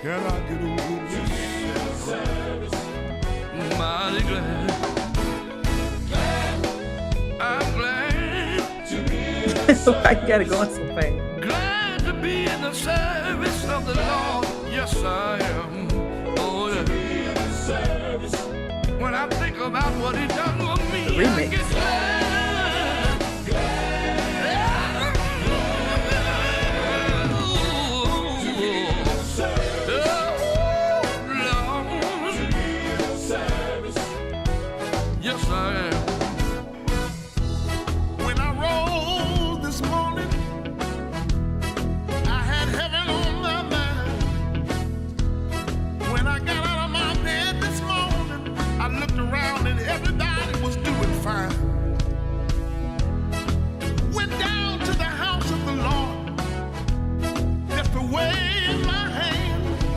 Can I get a witness? Mighty glad. I'm glad to be in the service. I gotta go on some things. Glad to be in the service of the Lord. Yes, I am. Oh, yeah. To be in the service. When I think about what He done for me, I get glad. Yes, I am. When I rose this morning, I had heaven on my mind. When I got out of my bed this morning, I looked around and everybody was doing fine. Went down to the house of the Lord, just to wave my hand.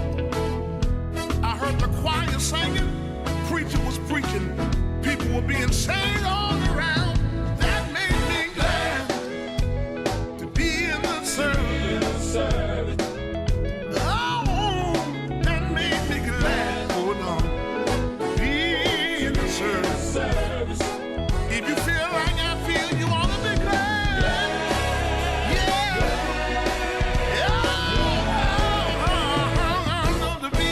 I heard the choir singing, preacher was preaching. People were being saved all around. That made me glad to be in the service. Oh, that made me glad. Oh, no. Be in the service. If you feel like I feel, you ought to be glad. Yeah. Oh, to be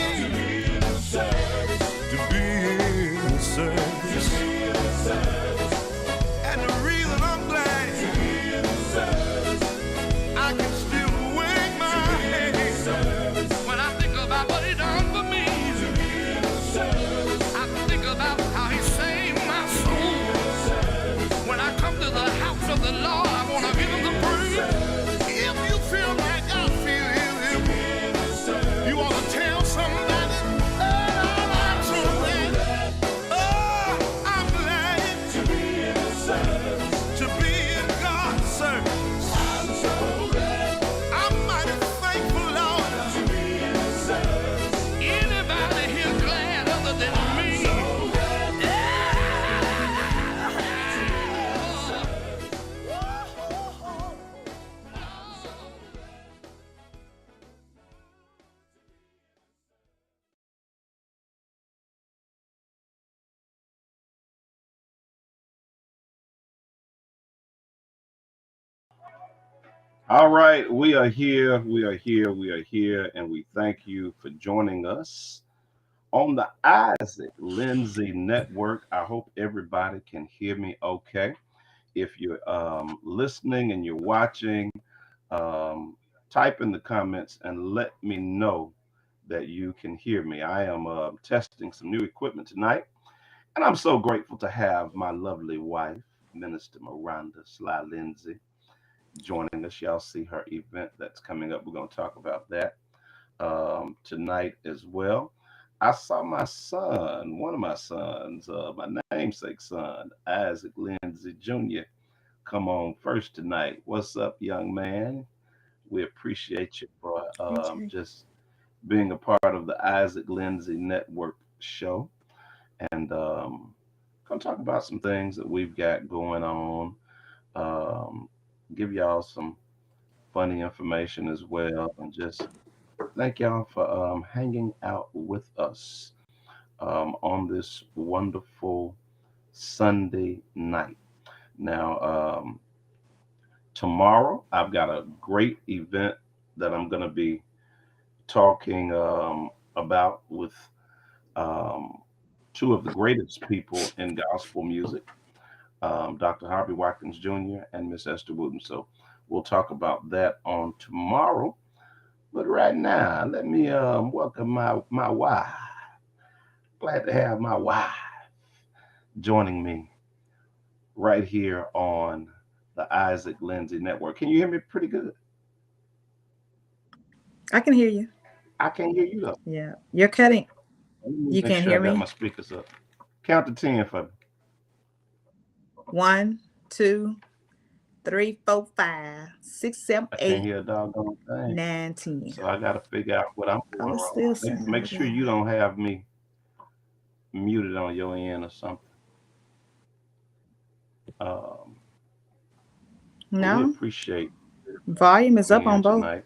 in the service. To be in the service. And the reason I'm glad I can still wave my hand when I think about what He done for me. I think about how He saved my soul. When I come to the house of the Lord, I want to give Him the praise. If you feel like I feel, you ought to tell somebody. I'm so glad. Oh, I'm glad to be in God's service. I'm so glad. I'm mighty thankful, Lord. To be in the service. Anybody here glad other than me? I'm so glad. All right, we are here, and we thank you for joining us on the Isaac Lindsey Network. I hope everybody can hear me okay. If you're listening and you're watching, type in the comments and let me know that you can hear me. I am testing some new equipment tonight, and I'm so grateful to have my lovely wife, Minister Miranda Sly Lindsey, joining us. Y'all see her event that's coming up. We're going to talk about that tonight as well. I saw my son, one of my sons, my namesake son, Isaac Lindsey Jr., come on first tonight. What's up, young man? We appreciate you for just being a part of the Isaac Lindsey Network show. And going to talk about some things that we've got going on. Give y'all some funny information as well. And just thank y'all for hanging out with us on this wonderful Sunday night. Now, tomorrow, I've got a great event that I'm going to be talking about with um, two of the greatest people in gospel music, Dr. Harvey Watkins Jr. and Miss Esther Wooten. So we'll talk about that on tomorrow. But right now, let me welcome my wife. Glad to have my wife joining me right here on the Isaac Lindsey Network. Can you hear me pretty good? I can hear you. I can't hear you though. Yeah, you're cutting. You Make can't sure hear I got me. my speakers up. Count to 10 for me. 1, 2, 3, 4, 5, 6, 7, I can't 8, hear a doggone thing. 9, 10. So I got to figure out what I'm doing Oh, wrong. still sound Make sure low. you don't have me muted on your end or something. We No, appreciate volume is up being on here both. tonight.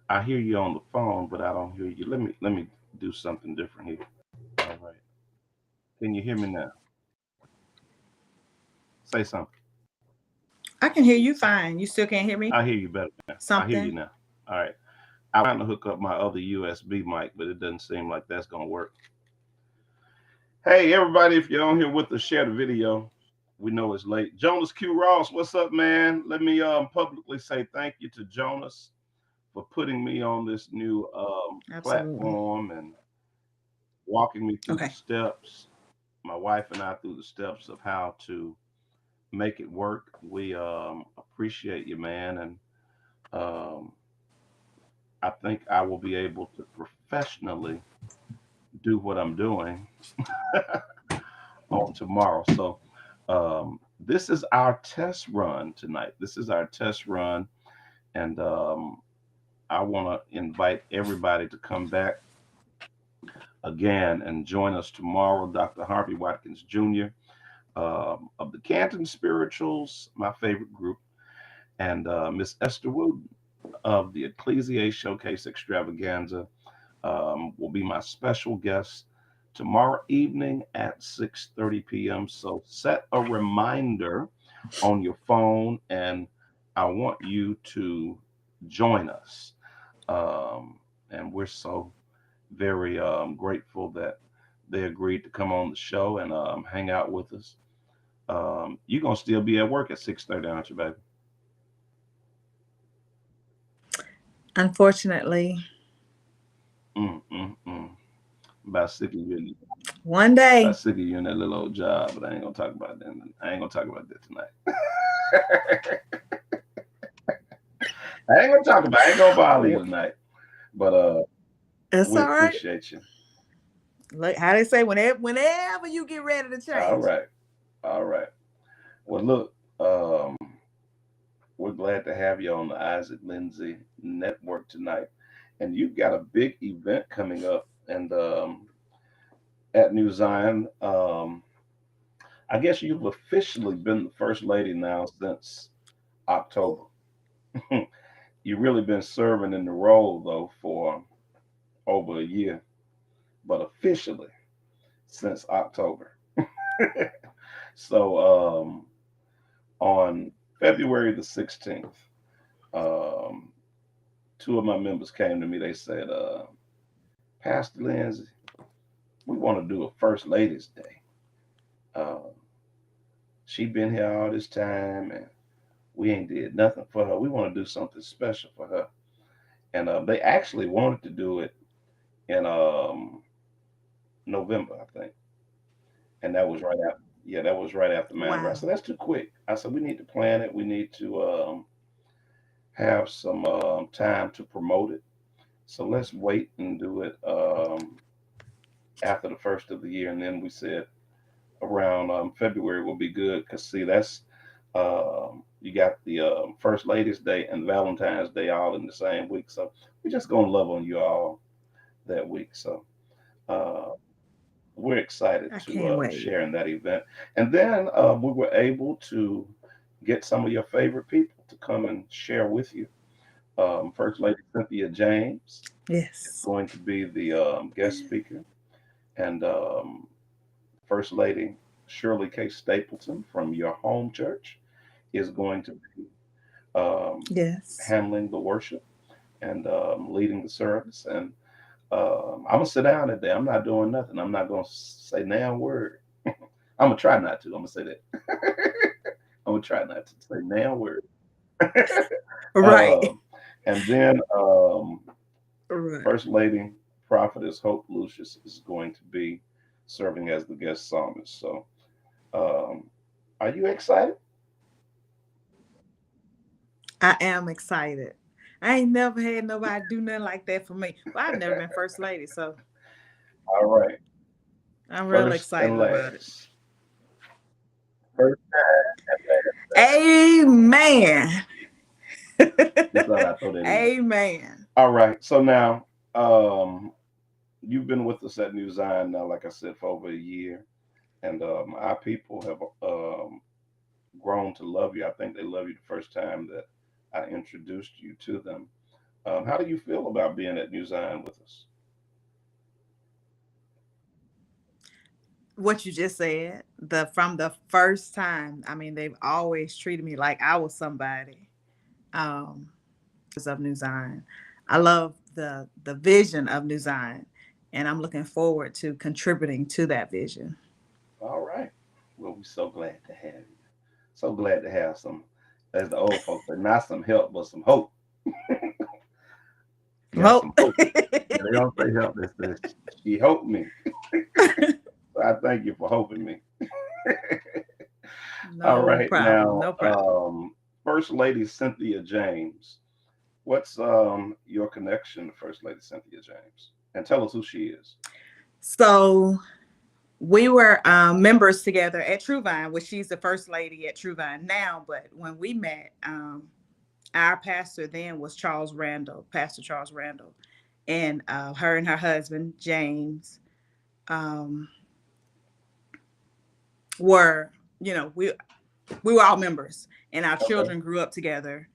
I hear you on the phone, but I don't hear you. Let me do something different here. All right. Can you hear me now? Say something. I can hear you fine. You still can't hear me? I hear you better now. I hear you Something. now. All right. I'm trying to hook up my other USB mic, but it doesn't seem like that's gonna work. Hey everybody, if you're on here with us, share the video. We know it's late. Jonas Q Ross, what's up, man? Let me publicly say thank you to Jonas for putting me on this new Absolutely. platform and walking me through the Okay. steps. My wife and I through the steps of how to make it work. We appreciate you, man, and um, I think I will be able to professionally do what I'm doing on tomorrow. So this is our test run tonight. This is our test run, and I want to invite everybody to come back again and join us tomorrow. Dr. Harvey Watkins Jr. Of the Canton Spirituals, my favorite group, and Miss Esther Wooden of the Ecclesiae Showcase Extravaganza will be my special guest tomorrow evening at 6:30 p.m. So set a reminder on your phone, and I want you to join us. And we're so very grateful that they agreed to come on the show and hang out with us. You're gonna still be at work at 6:30, aren't you, baby? Unfortunately, Mm. About sick of you. one About day. sick of you in that little old job, but I ain't gonna talk about that. I ain't gonna talk about that tonight. I ain't gonna talk about. I ain't gonna bother you tonight. But It's we all right. appreciate you. Like how they say, whenever you get ready to All change. right, all right. Well, look, we're glad to have you on the Isaac Lindsay Network tonight, and you've got a big event coming up, and at New Zion. I guess you've officially been the first lady now since October. You've really been serving in the role though for over a year, but officially since October. So on February the 16th, um, two of my members came to me. They said, Pastor Lindsay, we want to do a First Ladies Day. Uh, she been here all this time and we ain't did nothing for her. We want to do something special for her. And they actually wanted to do it in November, I think. And that was right after. Yeah, that was right after Mount. I Wow. said that's too quick. I said we need to plan it. We need to have some time to promote it. So let's wait and do it after the first of the year. And then we said around February will be good because see that's you got the First Ladies Day and Valentine's Day all in the same week. So we're just gonna love on you all that week. So uh, we're excited I to can't wait. share in that event. And then we were able to get some of your favorite people to come and share with you. First Lady Cynthia James is Yes. going to be the guest speaker, and First Lady Shirley K. Stapleton from your home church is going to be um, Yes. handling the worship and leading the service. And I'm gonna sit down today. I'm not doing nothing. I'm not gonna say now word. I'm gonna try not to. I'm gonna say that. I'm gonna try not to say now word. Right. um, and then Right. First Lady Prophetess Hope Lucius is going to be serving as the guest psalmist. So, um, are you excited? I am excited. I ain't never had nobody do nothing like that for me. Well, I've never been first lady, so All right. I'm real First and excited about it. last. First and last. Amen. Just thought I'd throw that in there. Amen. All right. So now, you've been with us at New Zion now, like I said, for over a year, and our people have grown to love you. I think they love you the first time that I introduced you to them. How do you feel about being at New Zion with us? What you just said, the from the first time, I mean, they've always treated me like I was somebody. Um, of New Zion. I love the vision of New Zion, and I'm looking forward to contributing to that vision. All right. Well, we're so glad to have you. So glad to have some, as the old folks say, not some help, but some hope. You got Well, some hope. Yeah, they don't say help. They say, she hoped me. So I thank you for hoping me. All no right. problem, Now, no problem. First Lady Cynthia James. What's your connection to First Lady Cynthia James? And tell us who she is. So we were members together at True Vine, which she's the first lady at True Vine now. But when we met, our pastor then was Charles Randall, Pastor Charles Randall, and her and her husband James um, were, you know, we were all members, and our Okay. children grew up together,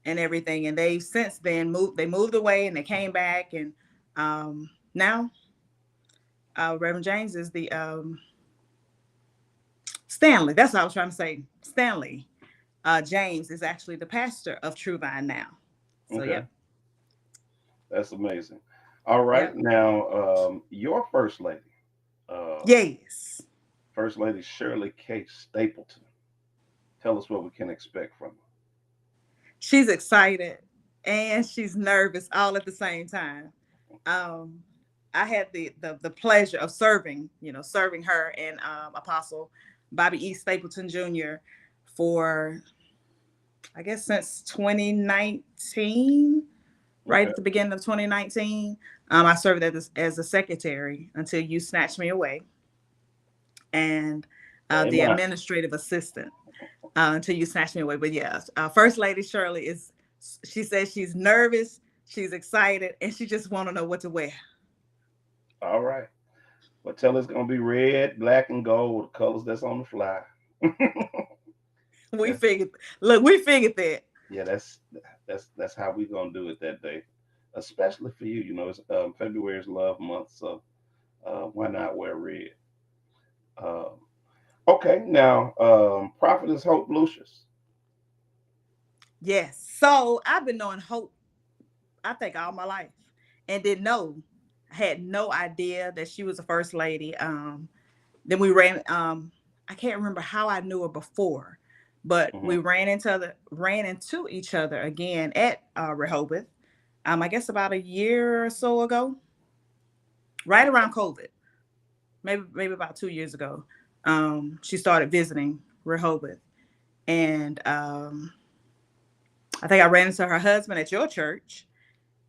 and everything. And they since then moved. They moved away, and they came back, and now Reverend James is the Stanley. That's what I was trying to say. Stanley James is actually the pastor of True Vine now. So Okay. yep, That's amazing. All right. yep, Now, your first lady, uh, yes. First Lady Shirley K. Stapleton. Tell us what we can expect from She's excited and she's nervous all at the same time. Um, I had the pleasure of serving, serving her and Apostle Bobby E. Stapleton Jr. for, I guess, since 2019, her. right Okay. at the beginning of 2019. I served as a secretary until you snatched me away, and the Amen. administrative assistant until you snatched me away. But yes, First Lady Shirley she says she's nervous, she's excited, and she just want to know what to wear. All right. Well, tell us it's gonna be red, black, and gold, the colors that's on the fly. We that's figured, look, we figured that. yeah, that's how we gonna do it that day, especially for you. You know, it's February's Love Month, so why not wear red? Um, okay, now Prophetess Hope Lucius. Yes. So I've been knowing Hope, I think, all my life, and didn't know, had no idea that she was a first lady. Then we ran. I can't remember how I knew her before, but we Hmm. ran into each other again at Rehoboth. I guess about a year or so ago, right around COVID, maybe about 2 years ago. She started visiting Rehoboth, and I think I ran into her husband at your church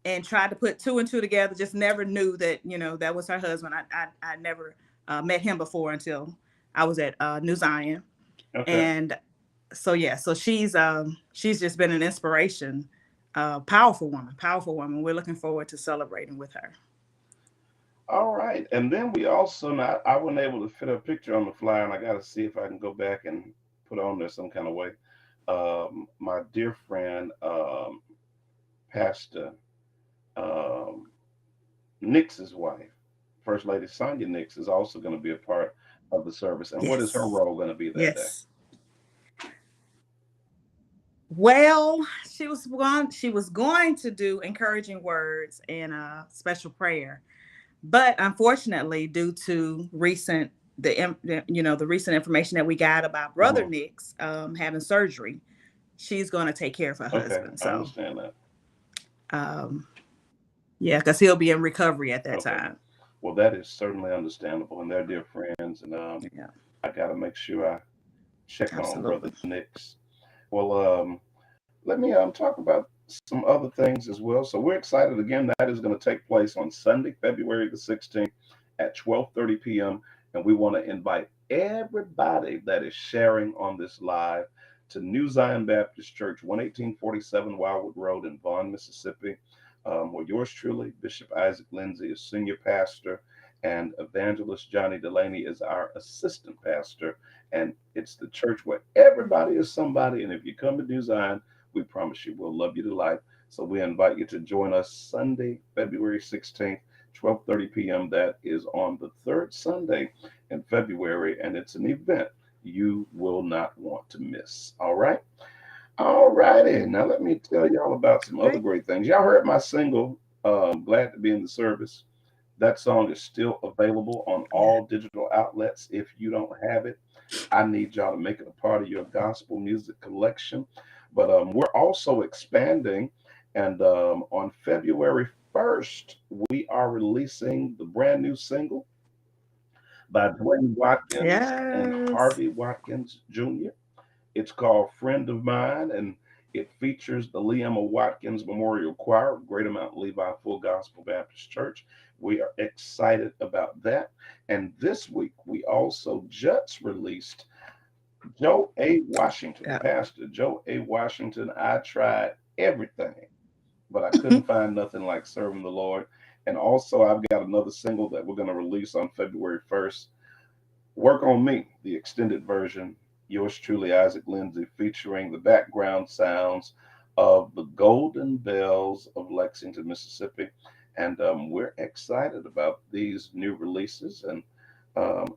and tried to put two and two together. Just never knew that that was her husband. I never met him before until I was at New Zion, Okay. and so yeah, so she's just been an inspiration, powerful woman, powerful woman. We're looking forward to celebrating with her. All right, and then we also now I wasn't able to fit a picture on the flyer, and I got to see if I can go back and put on there some kind of way. My dear friend, Pastor um, Nix's wife, First Lady Sonia Nix, is also going to be a part of the service. And what is her Yes, role going to be that day? yes. Well, she was going to do encouraging words and a special prayer, but unfortunately, due to the recent information that we got about Brother Hmm. Nick's having surgery, she's going to take care of her Okay, husband. I So, understand that. um, yeah, because he'll be in recovery at that Okay, time. well, that is certainly understandable, and they're dear friends, and Yeah, I got to make sure I check on Brother absolutely. Nix. Well, let me talk about some other things as well. So we're excited again. That is going to take place on Sunday, February the 16th at 12:30 p.m. And we want to invite everybody that is sharing on this live to New Zion Baptist Church, 11847 Wildwood Road in Vaughn, Mississippi, where yours truly, Bishop Isaac Lindsey, is senior pastor, and Evangelist Johnny Delaney is our assistant pastor. And it's the church where everybody is somebody. And if you come to New Zion, we promise you we'll love you to life. So we invite you to join us Sunday, February 16th, 12:30 p.m. That is on the third Sunday in February, and it's an event you will not want to miss. All right. All righty. Now let me tell y'all about some other Great. great things. Y'all heard my single, Glad to Be in the Service. That song is still available on Yeah. all digital outlets. If you don't have it, I need y'all to make it a part of your gospel music collection. But we're also expanding, and on February 1st, we are releasing the brand new single by Dwayne Watkins and Yes. Harvey Watkins Jr. It's called Friend of Mine, and it features the Leema Watkins Memorial Choir of Greater Mount Levi Full Gospel Baptist Church. We are excited about that. And this week, we also just released Joe A. Washington, Yeah. Pastor Joe A. Washington. I tried everything, but I couldn't find nothing like serving the Lord. And also, I've got another single that we're going to release on February 1st. Work on Me, the extended version, yours truly, Isaac Lindsey, featuring the background sounds of the Golden Bells of Lexington, Mississippi. And we're excited about these new releases. And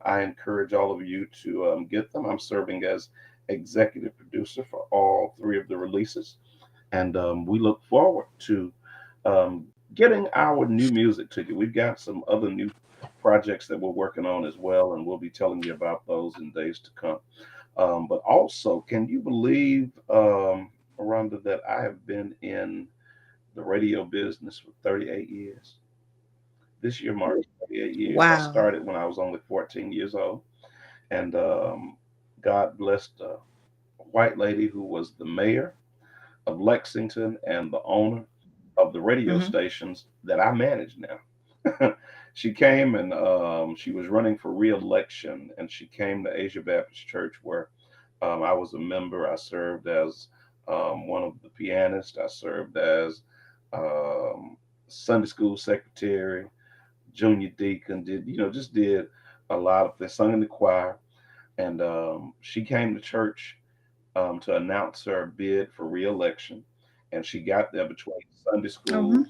I encourage all of you to get them. I'm serving as executive producer for all three of the releases. And we look forward to um, getting our new music to you. We've got some other new projects that we're working on as well, and we'll be telling you about those in days to come. But also, can you believe, Rhonda, that I have been in the radio business for 38 years? This year marks 38 years. I Wow. started when I was only 14 years old, and God blessed a white lady who was the mayor of Lexington and the owner of the radio Hmm. stations that I manage now. She came and she was running for reelection, and she came to Asia Baptist Church where I was a member. I served as one of the pianists. I served as um, Sunday school secretary, junior deacon. Just did a lot of things. Sung in the choir, and she came to church to announce her bid for reelection, and she got there between Sunday Hmm. school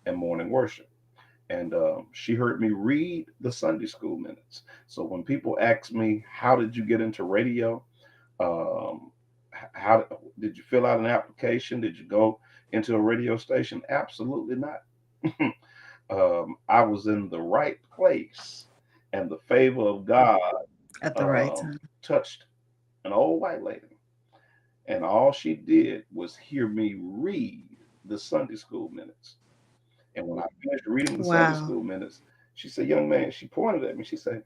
and morning worship. And she heard me read the Sunday school minutes. So when people ask me, "How did you get into radio?" Um, how did you fill out an application? Did you go into a radio station? Absolutely not. I was in the right place, and the favor of God At the right um, time. touched an old white lady, and all she did was hear me read the Sunday school minutes. And when I finished reading the Sunday Wow. school minutes, she said, "Young man," she pointed at me, she said,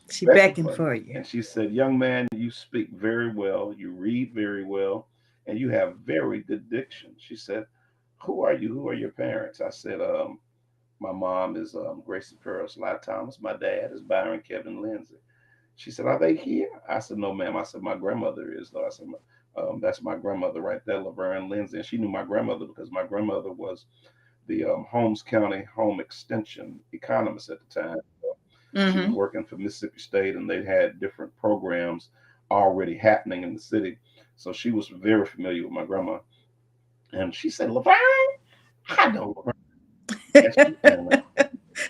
She "Beckon beckoned for me." for you. And she said, "Young man, you speak very well, you read very well, and you have very good diction." She said, "Who are you? Who are your parents?" I said, "My mom is Gracie Pearl Sly Thomas. My dad is Byron Kevin Lindsey." She said, "Are they here?" I said, "No, ma'am." I said, "My grandmother is, though." I said, "That's my grandmother right there, Laverne Lindsay." And she knew my grandmother because my grandmother was the Holmes County Home Extension economist at the time. She was Hmm. working for Mississippi State, and they had different programs already happening in the city. So she was very familiar with my grandma. And she said, "Laverne, I know Laverne." And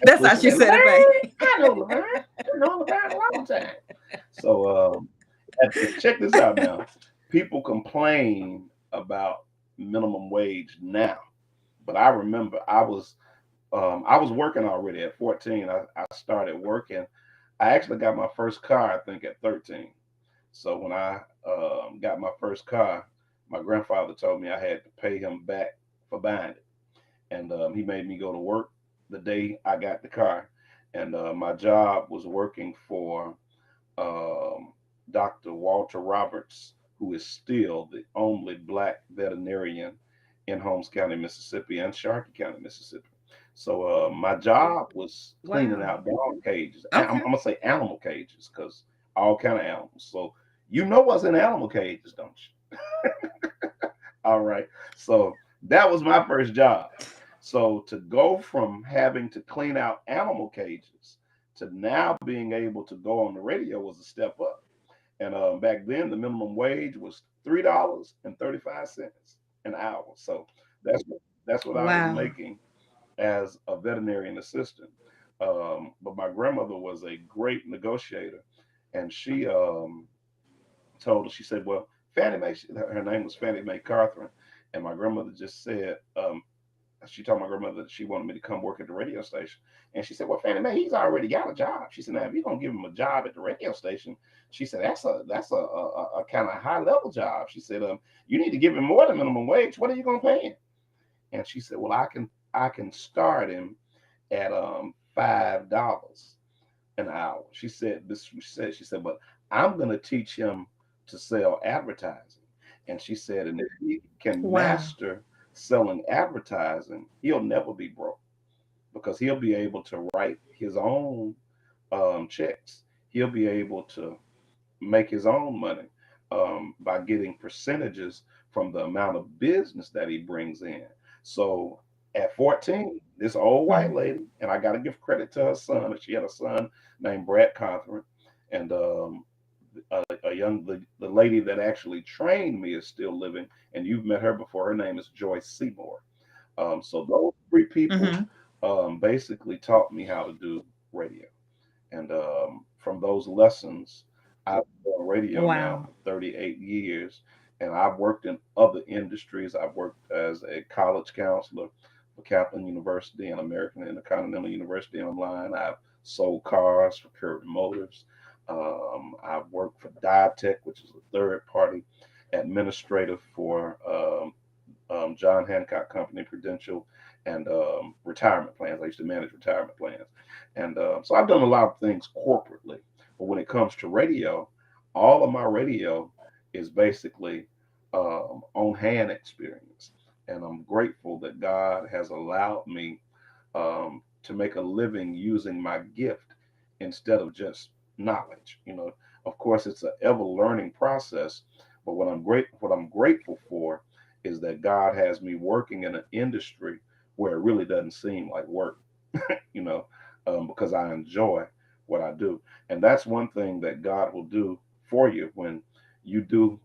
That's actually, how she she said, said it, "Laverne, babe. I know Laverne. I know Laverne a long time." So check this out now. People complain about minimum wage now, but I remember I was working already at 14. I started working. I actually got my first car, I think, at 13. So when I got my first car, my grandfather told me I had to pay him back for buying it, and he made me go to work the day I got the car, and my job was working for um, Dr. Walter Roberts, who is still the only black veterinarian in Holmes County, Mississippi, and Sharkey County, Mississippi. So my job was cleaning Wow. out dog cages. I'm Okay. gonna say animal cages because all kind of animals. So you know what's in animal cages, don't you? All right. So that was my first job. So to go from having to clean out animal cages to now being able to go on the radio was a step up. And back then, the minimum wage was $3.35 an hour. So that's what I was Wow. making as a veterinarian assistant. But my grandmother was a great negotiator, and she told her, she said, "Well, Fannie Mae," her name was Fannie Mae Carthren, and my grandmother just said, she told my grandmother that she wanted me to come work at the radio station. And she said, "Well, Fannie Mae, he's already got a job." She said, "Now, if you're gonna give him a job at the radio station," she said, "that's a kind of high level job." She said, "You need to give him more than minimum wage. What are you gonna pay him?" And she said, "Well, I can start him at $5 an hour." She said, "But I'm gonna teach him to sell advertising." And she said, "And if he can Wow. master selling advertising, he'll never be broke because he'll be able to write his own checks. He'll be able to make his own money by getting percentages from the amount of business that he brings in." So at 14, this old white Mhm. lady, and I got to give credit to her son. She had a son named Brad Cothran, and the lady that actually trained me is still living, and you've met her before. Her name is Joyce Seymour. So those three people Mhm. basically taught me how to do radio. And from those lessons, I've been on radio now Wow. for 38 years. And I've worked in other industries. I've worked as a college counselor for Kaplan University and American Intercontinental University online. I've sold cars for Current Motors. I've worked for Diatech, which is a third party administrator for John Hancock Company, Prudential, and retirement plans. I used to manage retirement plans. And so I've done a lot of things corporately. But when it comes to radio, all of my radio is basically on hand experience. And I'm grateful that God has allowed me to make a living using my gift instead of just knowledge. Of course, it's an ever learning process. But what I'm grateful for is that God has me working in an industry where it really doesn't seem like work, you know, because I enjoy what I do. And that's one thing that God will do for you when you do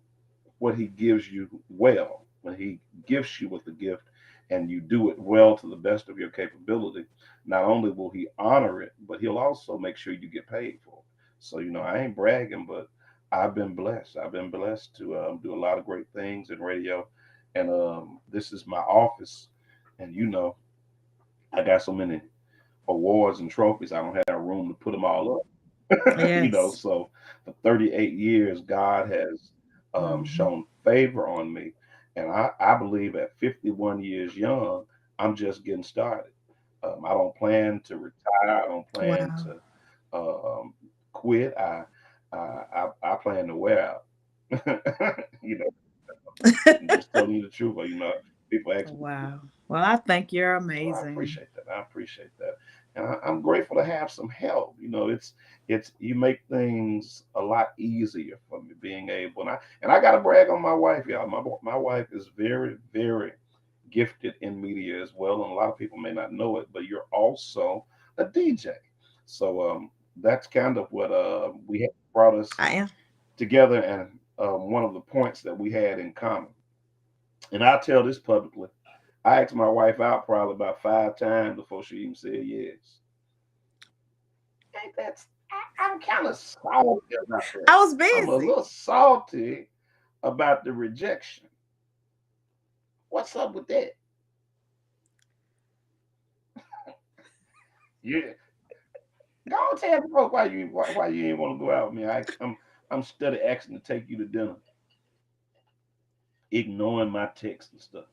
what He gives you well, when He gifts you with the gift and you do it well to the best of your capability. Not only will He honor it, but He'll also make sure you get paid for it. So, I ain't bragging, but I've been blessed. I've been blessed to do a lot of great things in radio. And this is my office. And, I got so many awards and trophies, I don't have room to put them all up. Yes. So for 38 years, God has Mhm. shown favor on me. And I believe at 51 years young, I'm just getting started. I don't plan to retire. I don't plan Wow. to quit. I plan to wear out. you know, I'm just telling you the truth. People ask me, Wow. Well, I think you're well, I amazing. appreciate that. I appreciate that, and I'm grateful to have some help. It's you make things a lot easier for me being able, and I got to brag on my wife, y'all. My wife is very very gifted in media as well, and a lot of people may not know it, but you're also a DJ. So that's kind of what we had brought us I am. together, and one of the points that we had in common. And I'll tell this publicly. I asked my wife out probably about 5 times before she even said yes. Ain't that? I'm kind of salty about that. I was I'm a busy. little salty about the rejection. What's up with that? Yeah, go on tell the folks why you ain't want to go out with me. I'm steady asking to take you to dinner, ignoring my texts and stuff.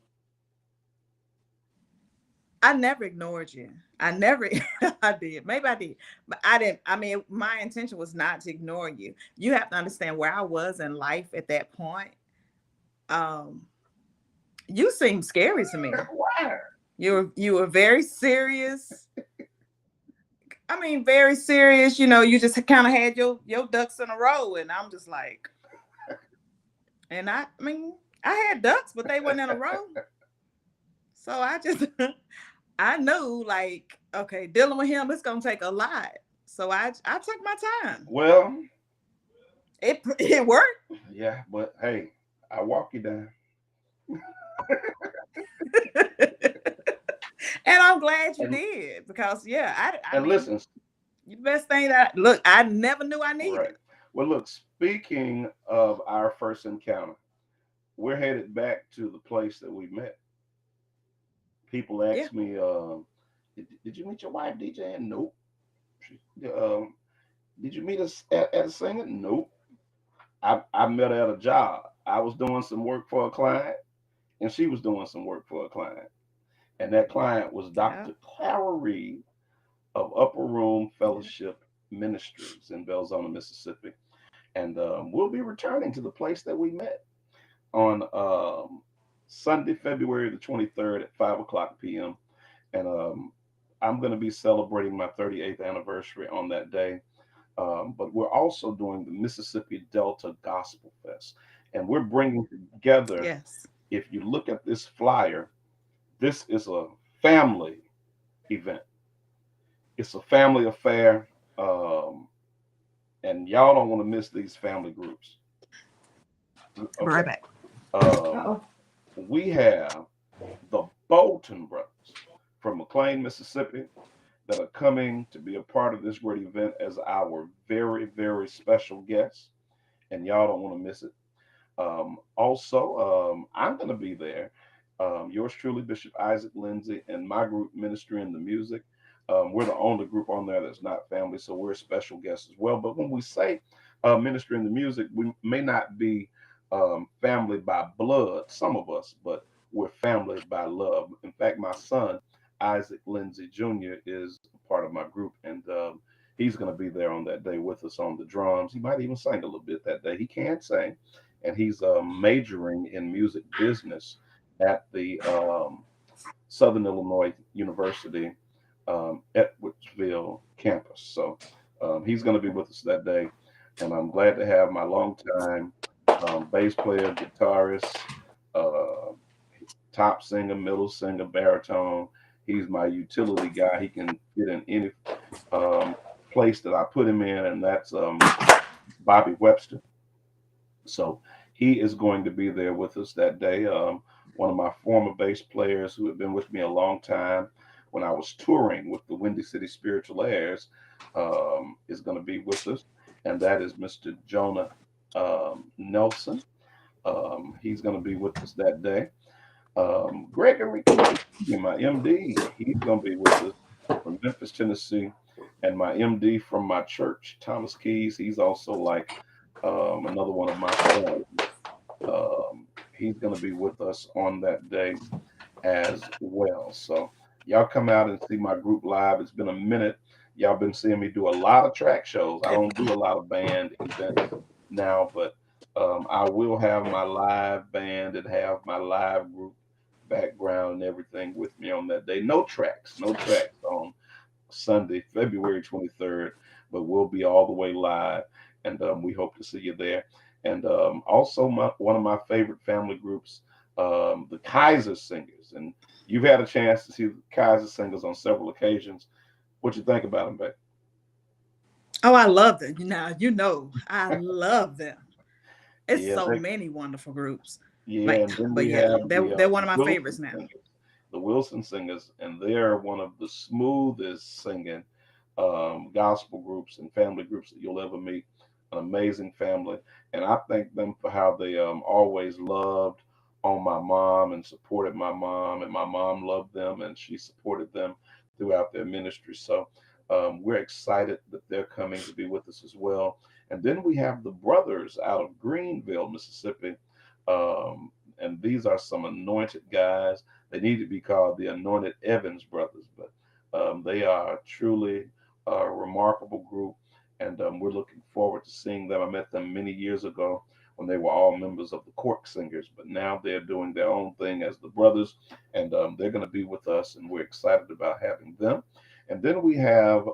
I never ignored you. I never, I did. Maybe I did, but I didn't. I mean, my intention was not to ignore you. You have to understand where I was in life at that point. Um, you seemed scary to me. Why? You were very serious. I mean, very serious. You just kind of had your ducks in a row, and I'm just like, and I mean, I had ducks, but they weren't in a row. So I just, I knew like, okay, dealing with him, it's gonna take a lot. So I took my time. Well, It worked. yeah, but hey, I walk you down. And I'm glad you And did because yeah, I and mean, listen, the best thing that look, I never knew I needed. right. Well, look, speaking of our first encounter, we're headed back to the place that we met. People Yeah. ask me, did you meet your wife, DJ? Nope. She, did you meet us at a singer? Nope. I met her at a job. I was doing some work for a client, and she was doing some work for a client. And that client was Yeah. Dr. Clara Reed of Upper Room Fellowship Ministries in Belzona, Mississippi. And we'll be returning to the place that we met on Sunday, February the 23rd at 5 o'clock p.m. And I'm going to be celebrating my 38th anniversary on that day. But we're also doing the Mississippi Delta Gospel Fest. And we're bringing together, Yes. if you look at this flyer, this is a family event. It's a family affair. Um, and y'all don't want to miss these family groups. Be right Okay. back. Um, Uh-oh. we have the Bolton brothers from McLean, Mississippi, that are coming to be a part of this great event as our very, very special guests. And y'all don't want to miss it. Also, I'm going to be there. Yours truly, Bishop Isaac Lindsey, and my group, Ministry in the Music. We're the only group on there that's not family, so we're special guests as well. But when we say Ministry in the Music, we may not be family by blood, some of us, but we're family by love. In fact, my son, Isaac Lindsey Jr., is a part of my group, and he's going to be there on that day with us on the drums. He might even sing a little bit that day. He can sing, and he's majoring in music business at the Southern Illinois University Edwardsville campus. So he's going to be with us that day, and I'm glad to have my longtime bass player, guitarist, uh, top singer, middle singer, baritone. He's my utility guy. He can fit in any um, place that I put him in, and that's Bobby Webster. So he is going to be there with us that day. One of my former bass players who had been with me a long time when I was touring with the Windy City Spiritual Airs is going to be with us, and that is Mr. Jonah Nelson. He's going to be with us that day. Gregory Keith, my MD, he's going to be with us from Memphis, Tennessee, and my MD from my church, Thomas Keys. He's also like another one of my sons. He's going to be with us on that day as well. So y'all come out and see my group live. It's been a minute. Y'all been seeing me do a lot of track shows. I don't do a lot of band events now, but I will have my live band and have my live group background and everything with me on that day. No tracks on Sunday, February 23rd, but we'll be all the way live, and we hope to see you there. And also, one of my favorite family groups, the Kaiser Singers, and you've had a chance to see the Kaiser Singers on several occasions. What you think about them, babe? Oh, I love them. Now, I love them. It's Yeah, so many wonderful groups. yeah, Like, and then but we yeah, have they're one the of my favorites Wilson now. Singers, and they're one of the smoothest singing gospel groups and family groups that you'll ever meet. An amazing family, and I thank them for how they always loved on my mom and supported my mom, and my mom loved them and she supported them throughout their ministry. So we're excited that they're coming to be with us as well. And then we have the brothers out of Greenville, Mississippi. And these are some anointed guys. They need to be called the Anointed Evans brothers, but they are truly a remarkable group, and we're looking forward to seeing them. I met them many years ago when they were all members of the Cork Singers, but now they're doing their own thing as the brothers, and they're going to be with us, and we're excited about having them. And then we have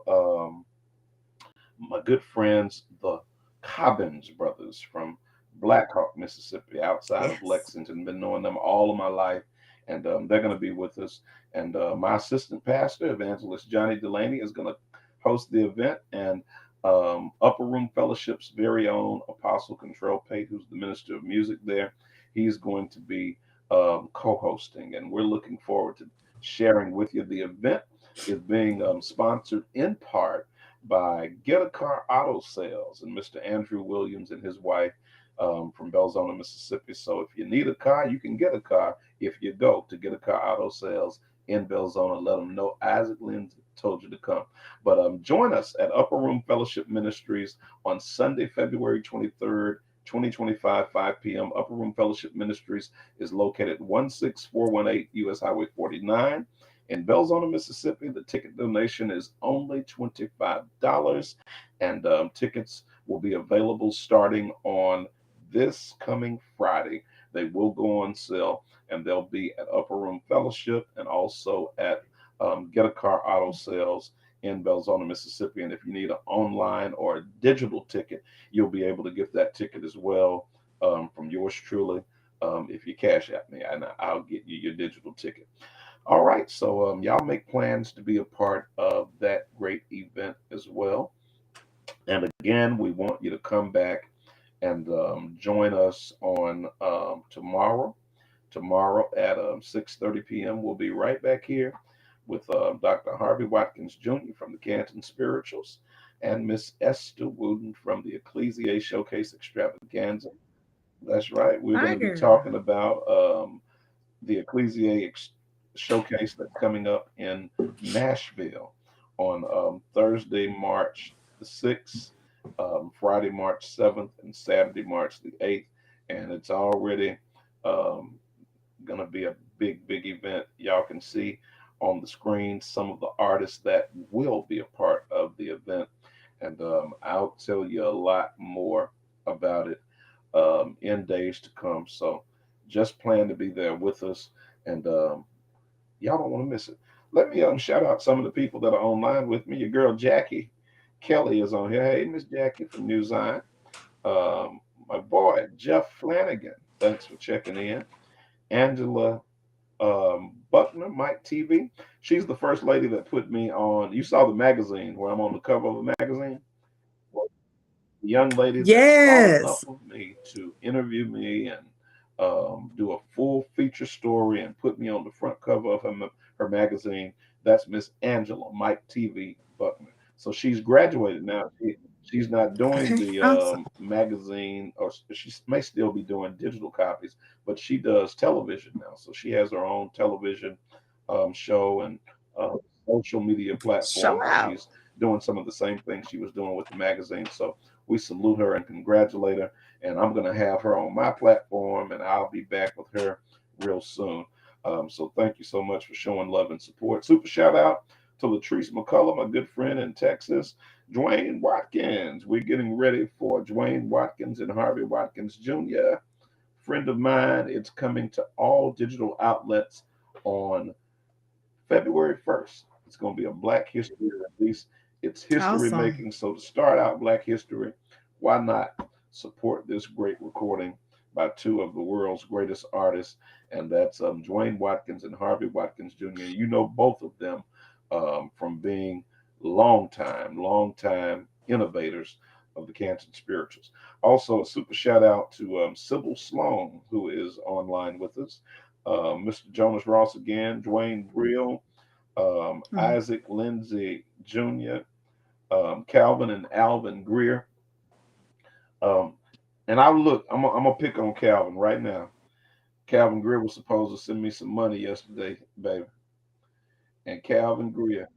my good friends, the Cobbins brothers from Black Hawk, Mississippi, outside of Yes. Lexington. Been knowing them all of my life, and they're going to be with us. And my assistant pastor, Evangelist Johnny Delaney, is going to host the event. And Upper Room Fellowship's very own Apostle Control Pate, who's the minister of music there, He's going to be co-hosting, and we're looking forward to sharing with you. The event is being sponsored in part by Get a Car Auto Sales and Mr. Andrew Williams and his wife from Belzona, Mississippi. So if you need a car, you can get a car if you go to Get a Car Auto Sales in Belzona. Let them know Isaac Lindsey told you to come. But join us at Upper Room Fellowship Ministries on Sunday, February 23rd, 2025, 5 p.m. Upper Room Fellowship Ministries is located 16418 US Highway 49 in Belzona, Mississippi. The ticket donation is only $25, and tickets will be available starting on this coming Friday. They will go on sale, and they'll be at Upper Room Fellowship and also at Get a Car Auto Sales in Belzona, Mississippi. And if you need an online or a digital ticket, you'll be able to get that ticket as well from yours truly. If you cash at me, and I'll get you your digital ticket. All right, so y'all make plans to be a part of that great event as well. And again, we want you to come back and join us on tomorrow. Tomorrow at 6:30 p.m. We'll be right back here with Dr. Harvey Watkins Jr. from the Canton Spirituals and Miss Esther Wooden from the Ecclesia Showcase Extravaganza. That's right. We're going Hi, to be girl. talking about the Showcase that's coming up in Nashville on Thursday, March the 6th, Friday, March 7th, and Saturday, March the 8th. And it's already um, going to be a big, big event. Y'all can see on the screen some of the artists that will be a part of the event. And I'll tell you a lot more about it in days to come. So just plan to be there with us. And y'all don't want to miss it. Let me shout out some of the people that are online with me. Your girl Jackie Kelly is on here. Hey, Miss Jackie from New Zion. My boy Jeff Flanagan. Thanks for checking in. Angela Buckner, Mike TV. She's the first lady that put me on. You saw the magazine where I'm on the cover of a magazine. Well, the young lady that thought enough Yes. of me to interview me and do a full feature story and put me on the front cover of her magazine. That's Miss Angela Mike TV Buckner. So she's graduated now. She's not doing Okay. the Awesome. magazine, or she may still be doing digital copies, but she does television now. So she has her own television show and uh, social media Show platform where out. she's doing some of the same things she was doing with the magazine. So we salute her and congratulate her. And I'm going to have her on my platform, and I'll be back with her real soon. So thank you so much for showing love and support. Super shout out to Latrice McCullough, my good friend in Texas. Dwayne Watkins. We're getting ready for Dwayne Watkins and Harvey Watkins Jr., friend of mine. It's coming to all digital outlets on February 1st. It's going to be a Black History release. It's history Awesome. making. So to start out Black History, why not support this great recording by two of the world's greatest artists? And that's Dwayne Watkins and Harvey Watkins Jr. You know both of them from being long time innovators of the Canton Spirituals. Also, a super shout out to Sybil Sloan, who is online with us. Mr. Jonas Ross again, Dwayne Brill, Mhm. Isaac Lindsey Jr., Calvin and Alvin Greer. Um, and I look, I'm gonna pick on Calvin right now. Calvin Greer was supposed to send me some money yesterday, baby, and What Calvin Greer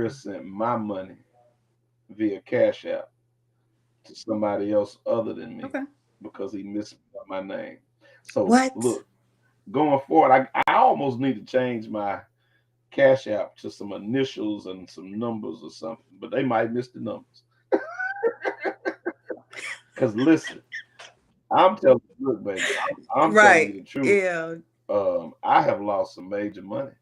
happened? sent my money via Cash App to somebody else other than me Okay. because he misspelled my name. So What? look, going forward, I almost need to change my Cash App to some initials and some numbers or something, but they might miss the numbers. Because listen, I'm telling you, look, baby, I'm telling you Right. the truth. Yeah. I have lost some major money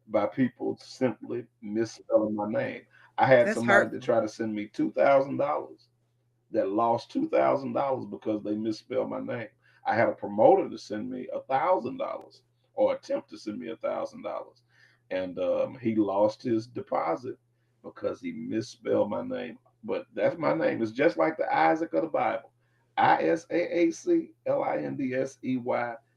by people simply misspelling my name. I had That's somebody to hurtful. try to send me $2,000 that lost $2,000 because they misspelled my name. I had a promoter to send me $1,000 or attempt to send me $1,000, and he lost his deposit because he misspelled my name. But that's my name. It's just like the Isaac of the Bible. ISAACLINDSEY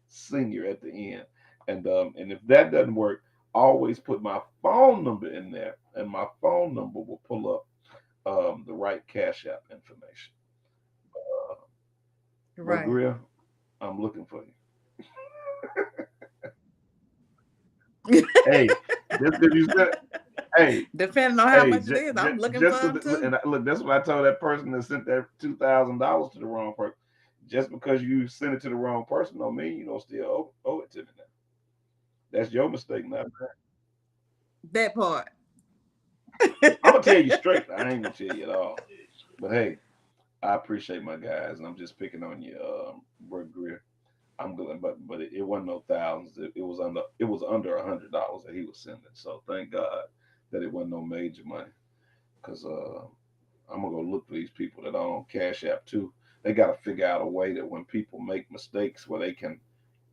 senior at the end. And if that doesn't work, always put my phone number in there, and my phone number will pull up the right Cash App information. Uh, but Right. Greer, I'm looking for you. Hey, just because you said, hey, Depending on how hey, much it is, I'm looking for just them because, too. and look, that's what I told that person that sent that $2,000 to the wrong person. Just because you sent it to the wrong person, don't mean you don't still owe it to me now. That's your mistake, not mine. That part. I'm gonna tell you straight. I ain't gonna tell you at all. But hey, I appreciate my guys, and I'm just picking on you, Bro Greer. I'm good, but it wasn't no thousands. It was under $100 that he was sending. So thank God that it wasn't no major money, because I'm gonna go look for these people that are on Cash App too. They got to figure out a way that when people make mistakes, where they can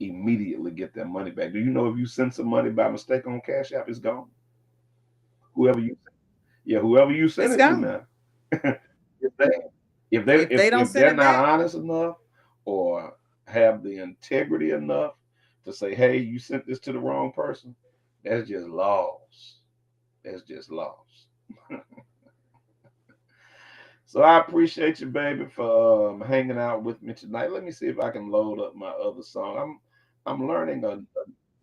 immediately get their money back. Do you know if you send some money by mistake on Cash App, it's gone? Whoever you, yeah, whoever you send It's it to gone. now. if they if they If they don't if send they're it not back, honest enough or have the integrity enough to say, hey, you sent this to the wrong person, that's just loss. That's just loss. So I appreciate you, baby, for hanging out with me tonight. Let me see if I can load up my other song. I'm learning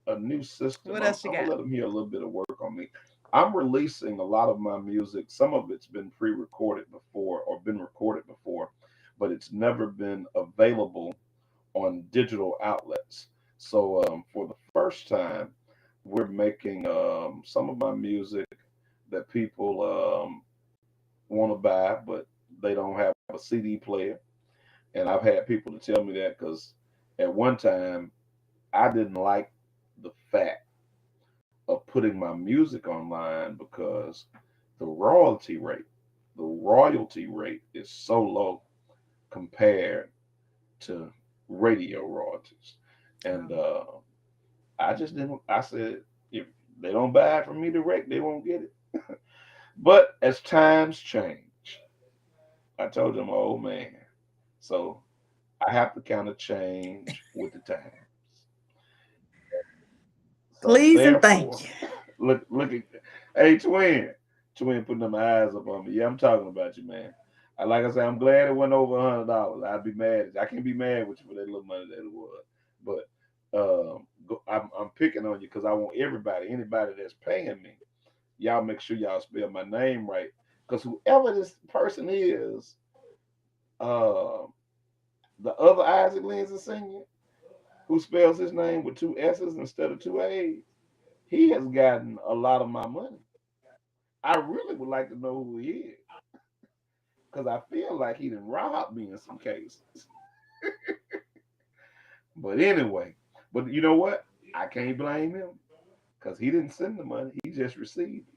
a new system. what I'm, else you I'm gonna got? let them hear a little bit of work on me. I'm releasing a lot of my music. Some of it's been pre-recorded before or been recorded before, but it's never been available on digital outlets. So for the first time, we're making some of my music that people want to buy, but they don't have a CD player. And I've had people to tell me that because at one time I didn't like the fact of putting my music online because the the royalty rate is so low compared to radio royalties. And I just didn't, I said, if they don't buy it from me direct, they won't get it. But as times change, I told them, oh man. So I have to kind of change with the times. So Please and thank therefore, you. look at, hey twin putting them eyes up on me. Yeah, I'm talking about you, man. Like I said, I'm glad it went over $100. I'd be mad. I can't be mad with you for that little money that it was. But I'm picking on you because I want anybody that's paying me, y'all make sure y'all spell my name right. Because whoever this person is, uh, the other Isaac Lindsey Senior, who spells his name with two S's instead of two A's, he has gotten a lot of my money. I really would like to know who he is because I feel like he done robbed me in some cases. But anyway, but you know what? I can't blame him because he didn't send the money. He just received it.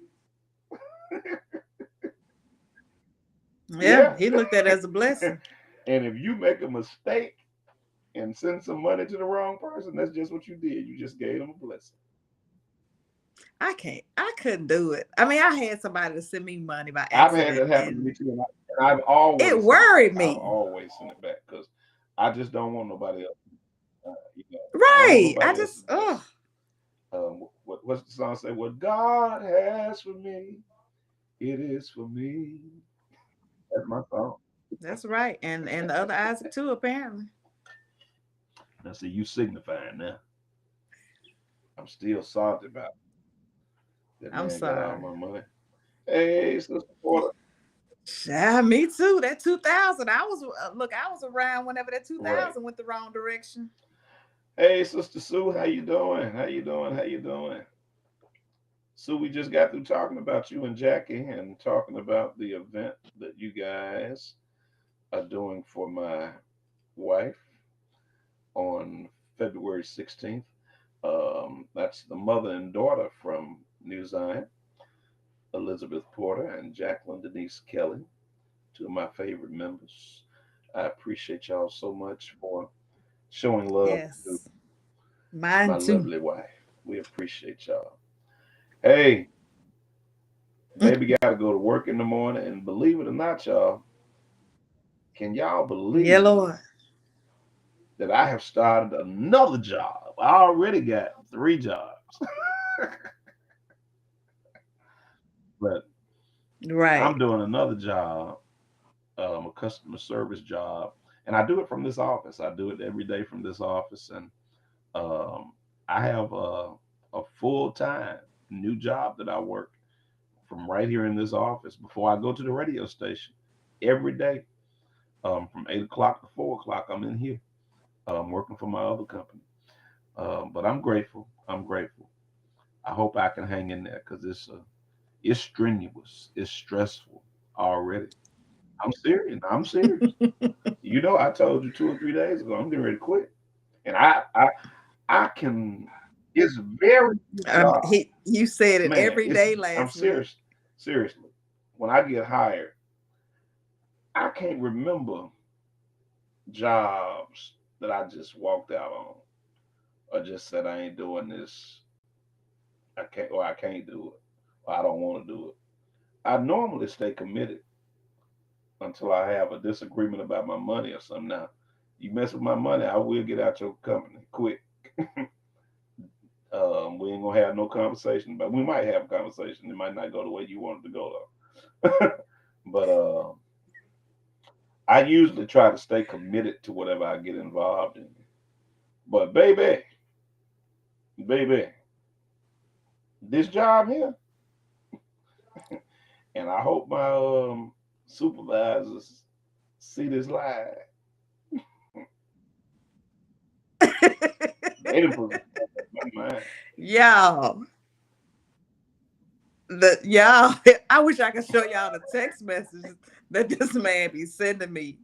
Yeah, Yeah. he looked at it as a blessing. And if you make a mistake and send some money to the wrong person, that's just what you did. You just gave them a blessing. I couldn't do it. I mean, I had somebody to send me money by I've had accident, that happen to me and too, and I've it always sent it back. worried I've me. always sent it back because I just don't want nobody else. I don't want Right. I nobody else's just, oh, blessing. What's the song say? What God has for me, it is for me. That's my song. that's right. And the other Isaac too, apparently. Now see, you signifying now. I'm still salty about it. That I'm man got all sorry. my money. Hey, Sister Porter. Yeah, me too. That 2000. I was look. I was around whenever that Right. 2000 went the wrong direction. Hey, Sister Sue, how you doing? How you doing? How you doing? Sue, we just got through talking about you and Jackie and talking about the event that you guys are doing for my wife on February 16th. That's the mother and daughter from New Zion, Elizabeth Porter and Jacqueline Denise Kelly, two of my favorite members. I appreciate y'all so much for showing love to Yes, my mine too. lovely wife. We appreciate y'all. Hey, baby got to go to work in the morning, and believe it or not, y'all, Can y'all Yeah, believe Lord. that I have started another job? I already got 3 jobs, but I'm Right. doing another job, a customer service job, and I do it from this office. I do it every day from this office, and um, I have a full time new job that I work from right here in this office before I go to the radio station every day. From 8 o'clock to 4 o'clock, I'm in here working for my other company. But I'm grateful. I'm grateful. I hope I can hang in there because it's strenuous. It's stressful already. I'm serious. I'm serious. You know, I told you 2 or 3 days ago I'm getting ready to quit, and I can. It's very good job, You said it man. every It's day I'm last week. serious. Seriously, when I get hired, I can't remember jobs that I just walked out on or just said I ain't doing this. I can't do it or I don't want to do it. I normally stay committed until I have a disagreement about my money or something. Now, you mess with my money, I will get out your company quick. We ain't gonna have no conversation, but we might have a conversation. It might not go the way you want it to go though. But I usually try to stay committed to whatever I get involved in. But baby, this job here, and I hope my supervisors see this live. They done put my mind. Y'all, y'all, I wish I could show y'all the text messages that this man be sending me.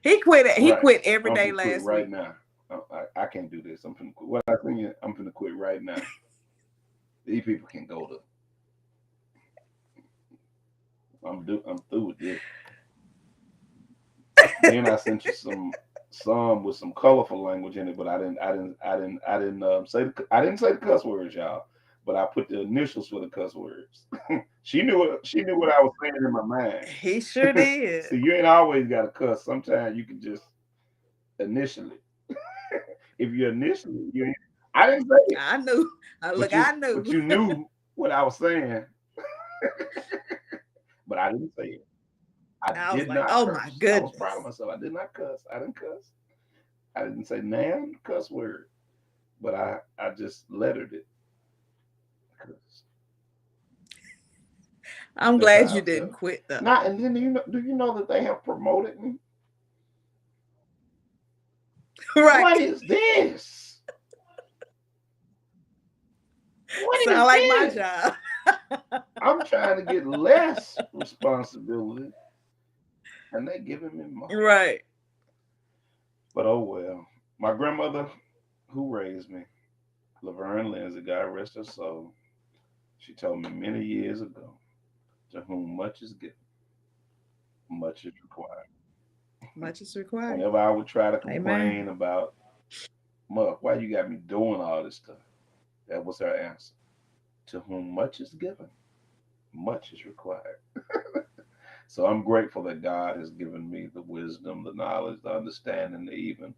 He quit it. He Right. quit every I'm day finna quit last right week. now. I can't do this. I'm finna quit. What I think I'm finna quit right now. These people can go to. I'm through with this. Then I sent you some with some colorful language in it, but I didn't say the cuss words, y'all. But I put the initials for the cuss words. She knew what I was saying in my mind. He sure did. See, you ain't always got to cuss. Sometimes you can just initially. If you initially, you ain't, I didn't say it, I knew. but Look, I knew. you knew what I was saying, but I didn't say it. I I was did like, not oh my curse. I was proud of goodness. myself. I did not cuss. I didn't cuss. I didn't say nan cuss word, but I just lettered it. I'm That's glad how you I didn't felt. quit though. Now and then, do you know that they have promoted me? Right. What is this? What is Sound like my this? job. I'm trying to get less responsibility, and they giving me more. Right. But oh well. My grandmother, who raised me, Laverne Lindsey, God rest her soul, she told me many years ago, to whom much is given, much is required. Much is required. Whenever I would try to Amen. complain about, Muck, why you got me doing all this stuff? That was her answer. To whom much is given, much is required. So I'm grateful that God has given me the wisdom, the knowledge, the understanding to even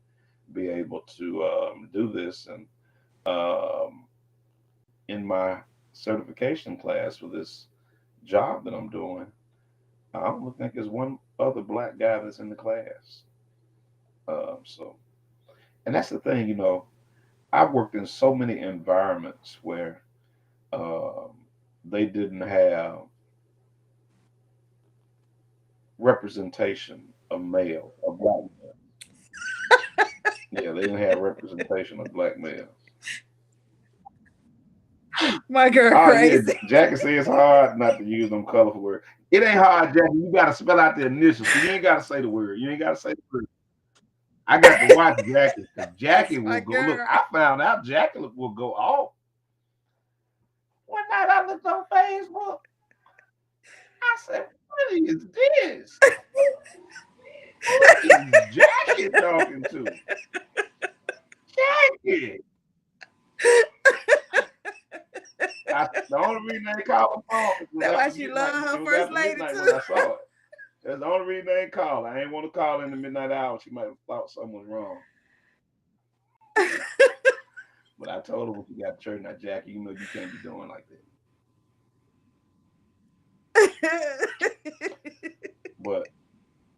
be able to do this. And um, in my certification class for this job that I'm doing, I only think there's one other black guy that's in the class. So, and that's the thing, I've worked in so many environments where um, they didn't have representation of male, of black male. Yeah, they didn't have representation of black males. My girl Oh yeah, crazy. Jackie says it's hard not to use them colorful words. It ain't hard, Jackie. You gotta spell out the initials. So you ain't gotta say the word. You ain't gotta say the word. I got to watch Jackie because Jackie That's will my go. Look, girl. I found out Jackie will go off. One night I looked on Facebook. I said, "What is this? Who is Jackie talking to? Jackie." The only reason I called her phone was That's why after she midnight. loved It her was first after lady midnight when too. I saw it. That's the only reason I ain't call. I ain't want to call in the midnight hour. She might have thought something was wrong. But I told her when she got to church, now Jackie, you know you can't be doing like that. But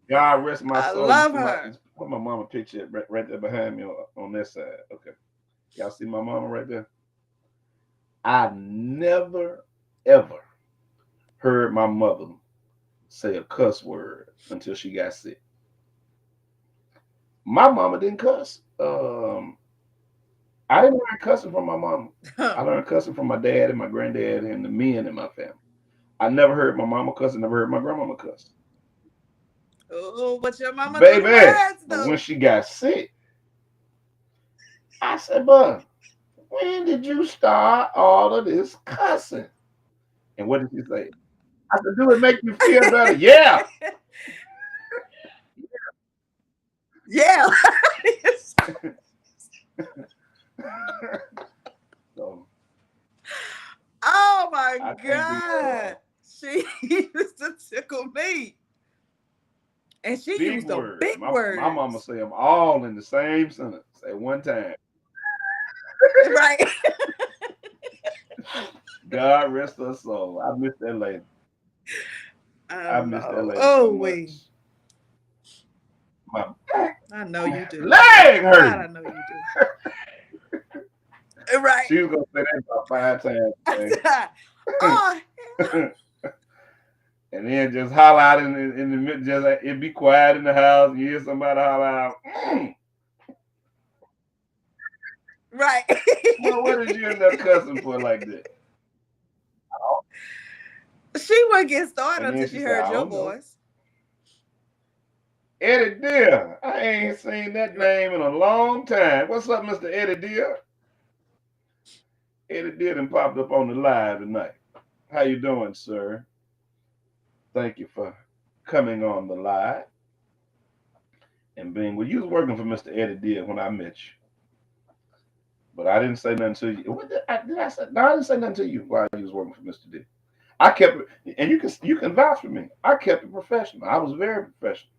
God rest my I soul. love You see her. put my mama picture right there behind me on that side. Okay. Y'all see my mama right there? I never, ever heard my mother say a cuss word until she got sick. My mama didn't cuss. I didn't learn cussing from my mama. I learned cussing from my dad and my granddad and the men in my family. I never heard my mama cuss. I never heard my grandmama cuss. Oh, but your mama knew the Baby, words but when though. she got sick, I said, "Bud, when did you start all of this cussing?" And what did she say? I said, "Do it make you feel better?" Yeah. Yeah. So Oh my I can't be God. She used to tickle me. And she big used the words. big My mama words. say them all in the same sentence at one time. Right. God rest her soul. I miss that lady. I I miss that know. lady so Oh, much. My I know you do. leg God, hurt. I know you do. Right. She was gonna say that about 5 times. Oh, And then just holler out in the middle, just like, it be quiet in the house. You hear somebody holler out. right. Well, what did you end up cussing for like that? She wouldn't get started And then until she she said, heard I your don't know. voice. Eddie Deer. I ain't seen that name in a long time. What's up, Mr. Eddie Deer? Eddie Deer done popped up on the live tonight. How you doing, sir? Thank you for coming on the live and being well. You was working for Mr. Eddie Deer when I met you. But I didn't say nothing to you. What did I say? No, I didn't say nothing to you while you was working for Mr. D. I kept it, and you can vouch for me. I kept it professional. I was very professional.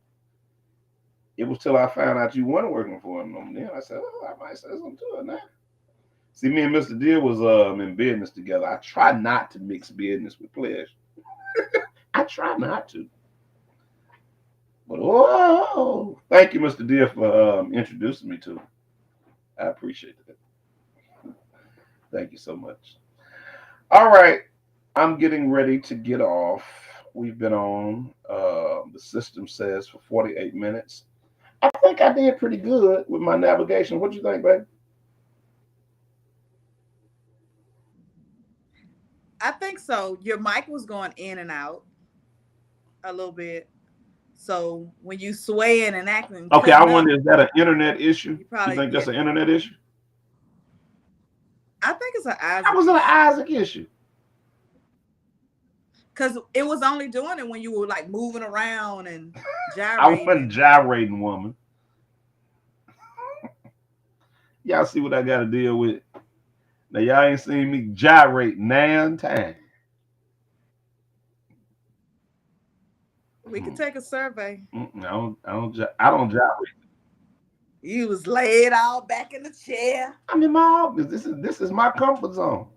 It was till I found out you weren't working for him. And then I said, "Oh, I might say something to her now." See, me and Mr. D was in business together. I try not to mix business with pleasure. I try not to. But oh, thank you, Mr. D, for introducing me to him. I appreciate that. Thank you so much. All right. I'm getting ready to get off. We've been on, the system says, for 48 minutes. I think I did pretty good with my navigation. What do you think, babe? I think so. Your mic was going in and out a little bit. So when you swaying and acting, Okay, I cutting up, wonder, is that an internet issue? you You probably think yeah. that's an internet issue? I think it's an How Isaac was it an issue Isaac issue? because it was only doing it when you were like moving around and I gyrating wasn't and gyrating, woman. Y'all see what I got to deal with? Now, y'all ain't seen me gyrate 9 times. we could take a survey. I don't gyrate. You was laid all back in the chair. I'm in my office. This is my comfort zone.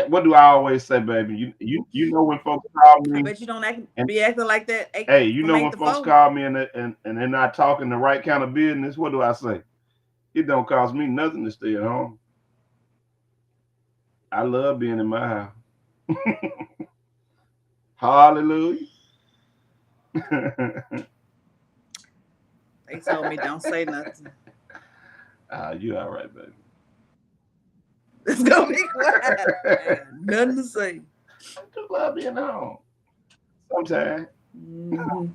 What do I always say, baby? You know when folks call I me bet you don't and be acting like that hey, you from know eight when to folks four. call me and they're not talking the right kind of business, what do I say? It don't cost me nothing to stay at home. I love being in my house. Hallelujah. They told me don't say nothing. You all right, baby. It's gonna be quiet. I got nothing to say. I just love being home. Sometimes. Mm-hmm.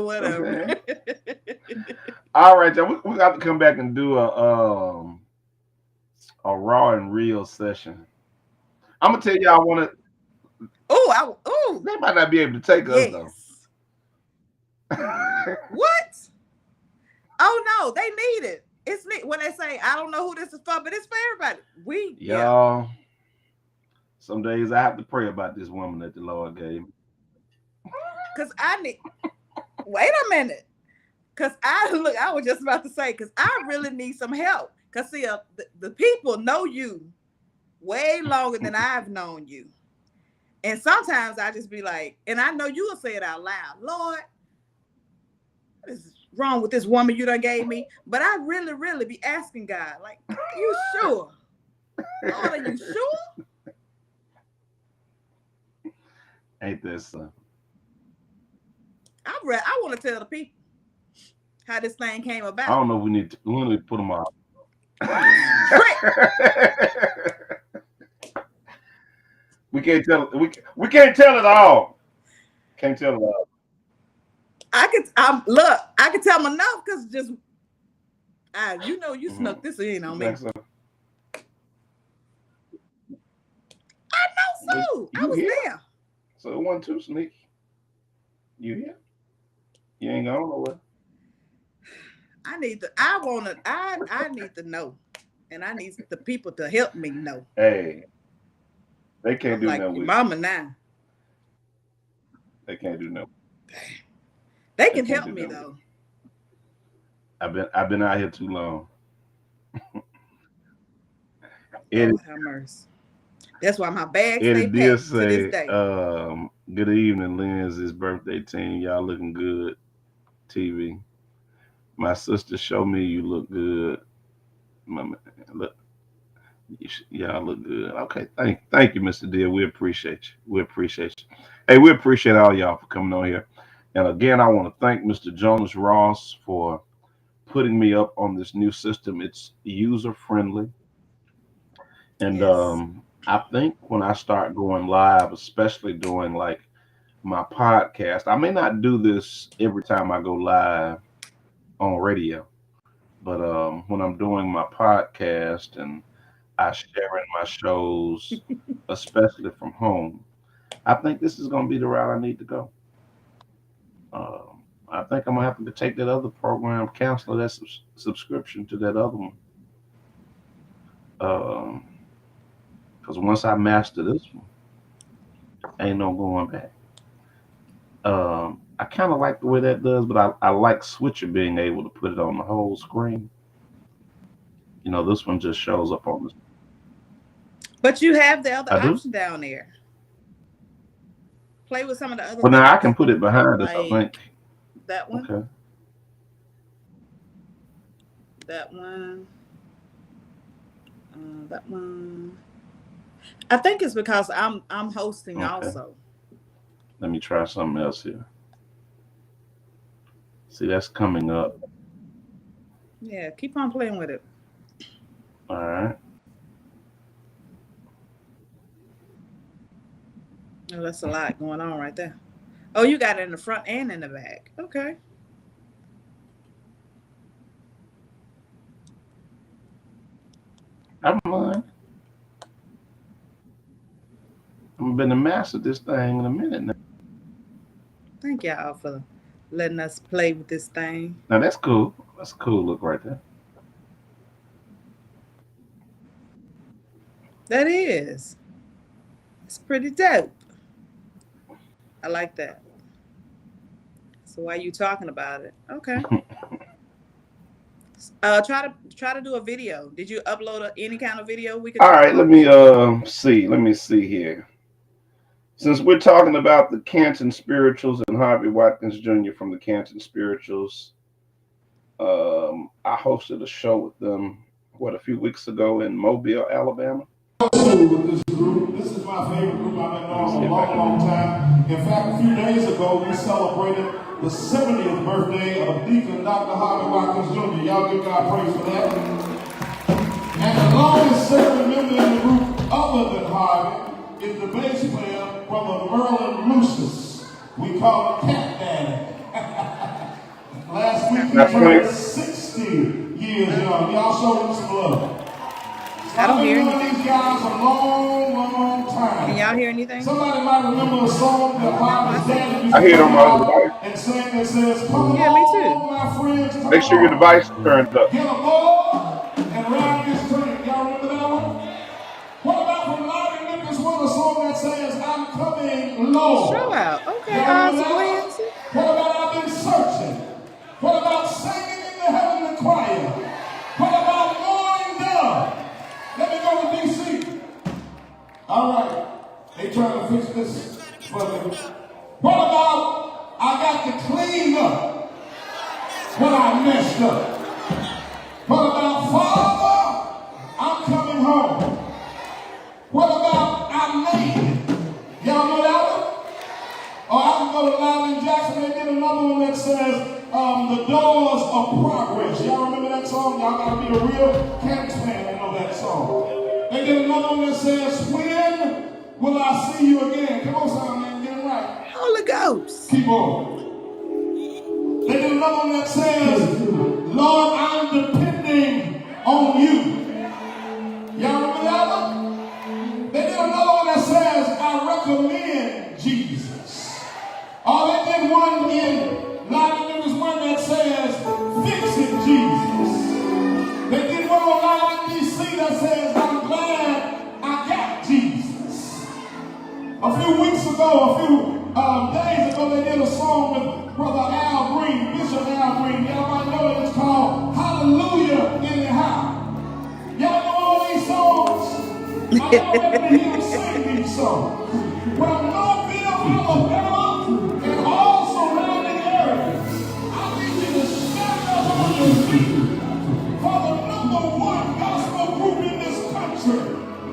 Whatever. Sometimes. All right, y'all. We got to come back and do a raw and real session. I'm gonna tell y'all one of Oh, they might not be able to take us though. yes. What? Oh no, they need it. It's neat when they say I don't know who this is for, but it's for everybody. Yeah. Y'all, some days I have to pray about this woman that the Lord gave me. Cause I need. Wait a minute. Cause I was just about to say, cause I really need some help. Cause see, the people know you way longer than I've known you, and sometimes I just be like, and I know you will say it out loud, Lord, what is wrong with this woman you done gave me? But I really, really be asking God, like, are you sure? Lord, are you sure? Ain't that something? I want to tell the people how this thing came I about. don't know. We need to put them out. We can't tell. We can't tell it all. Can't tell it all. I can tell them enough because just you snuck this in on me. So? I know so. I was there. So it wasn't too sneaky. You here? You ain't going nowhere. I need to know. And I need the people to help me know. Hey. They can't do like nothing with mama now. They can't do nothing. They can help me though. I've been out here too long. Lord have mercy. That's why my bags stay packed to this day. Good evening, Lindsey's birthday team. Y'all looking good. TV. My sister showed me you look good. Look, y'all look good. Okay, thank you, Mr. Deal. We appreciate you. We appreciate you. Hey, we appreciate all y'all for coming on here. And again, I want to thank Mr. Jonas Ross for putting me up on this new system. It's user friendly. And yes. I think when I start going live, especially doing like my podcast, I may not do this every time I go live on radio, but when I'm doing my podcast and I share in my shows, especially from home, I think this is going to be the route I need to go. I think I'm going to have to take that other program, cancel that subscription to that other one. Because once I master this one, ain't no going back. I kind of like the way that does, but I like Switcher being able to put it on the whole screen. You know, this one just shows up on this. But you have the other option down there. Play with some of the other. Well, now I can put it behind us, I think. That one. Okay. That one. That one. I think it's because I'm hosting also. Let me try something else here. See, that's coming up. Yeah, keep on playing with it. All right. Oh, that's a lot going on right there. Oh, you got it in the front and in the back. Okay. I don't mind. I've been a master this thing in a minute now. Thank y'all for letting us play with this thing. Now that's cool. That's a cool look right there. That is. It's pretty dope. I like that. So why are you talking about it? Okay. Try to do a video. Did you upload any kind of video we could? All right, let me see. Let me see here. Since we're talking about the Canton Spirituals and Harvey Watkins Jr. from the Canton Spirituals, I hosted a show with them a few weeks ago in Mobile, Alabama. With this group. This is my favorite group I've been on for a long time. In fact, a few days ago, we celebrated the 70th birthday of Deacon Dr. Harvey Watkins Jr. Y'all give God praise for that. And the longest serving member in the group other than Harvey is the bass player, Brother Merlin Lucis. We call him Cat Daddy. Last week he turned 60 years young. Y'all showed him some love. I don't hear anything. These guys a long time. Can y'all hear anything? Somebody might remember a song that Harvey's dad used I hear it on my other to device. and sing that says, "Come Yeah, me too. on, my friends, come Make sure your device is turned up. Get aboard and ride this train." Y'all remember that one? What about from Lottie Memphis with a song that says, "I'm coming low"? Show out. Okay, Ozzy Williams. What about Father, I'm coming home? What about I made it? Y'all know that one? Or I can go to Live in Jackson. They did another one that says, the doors of progress. Y'all remember that song? Y'all gotta be a real Cats fan to know that song. They did another one that says, when will I see you again? Come on, sound man, get it right. Holy Ghost. Keep on. They did another one that says, Lord, I'm depending on you. Y'all remember that one? They did another one that says, I recommend Jesus. Or they did one in Live, there was one that says, fixing Jesus. They did one on Live in DC that says, I'm glad I got Jesus. A few weeks ago, a few days ago, they did a song with Brother Al Green, Bishop Al Green. Y'all might know it. It's called Hallelujah Anyhow. Y'all know all these songs? I know that we hear sing these songs. Well, Mobile, Alabama, and all surrounding areas, I need you to stand up on your feet for the #1 gospel group in this country.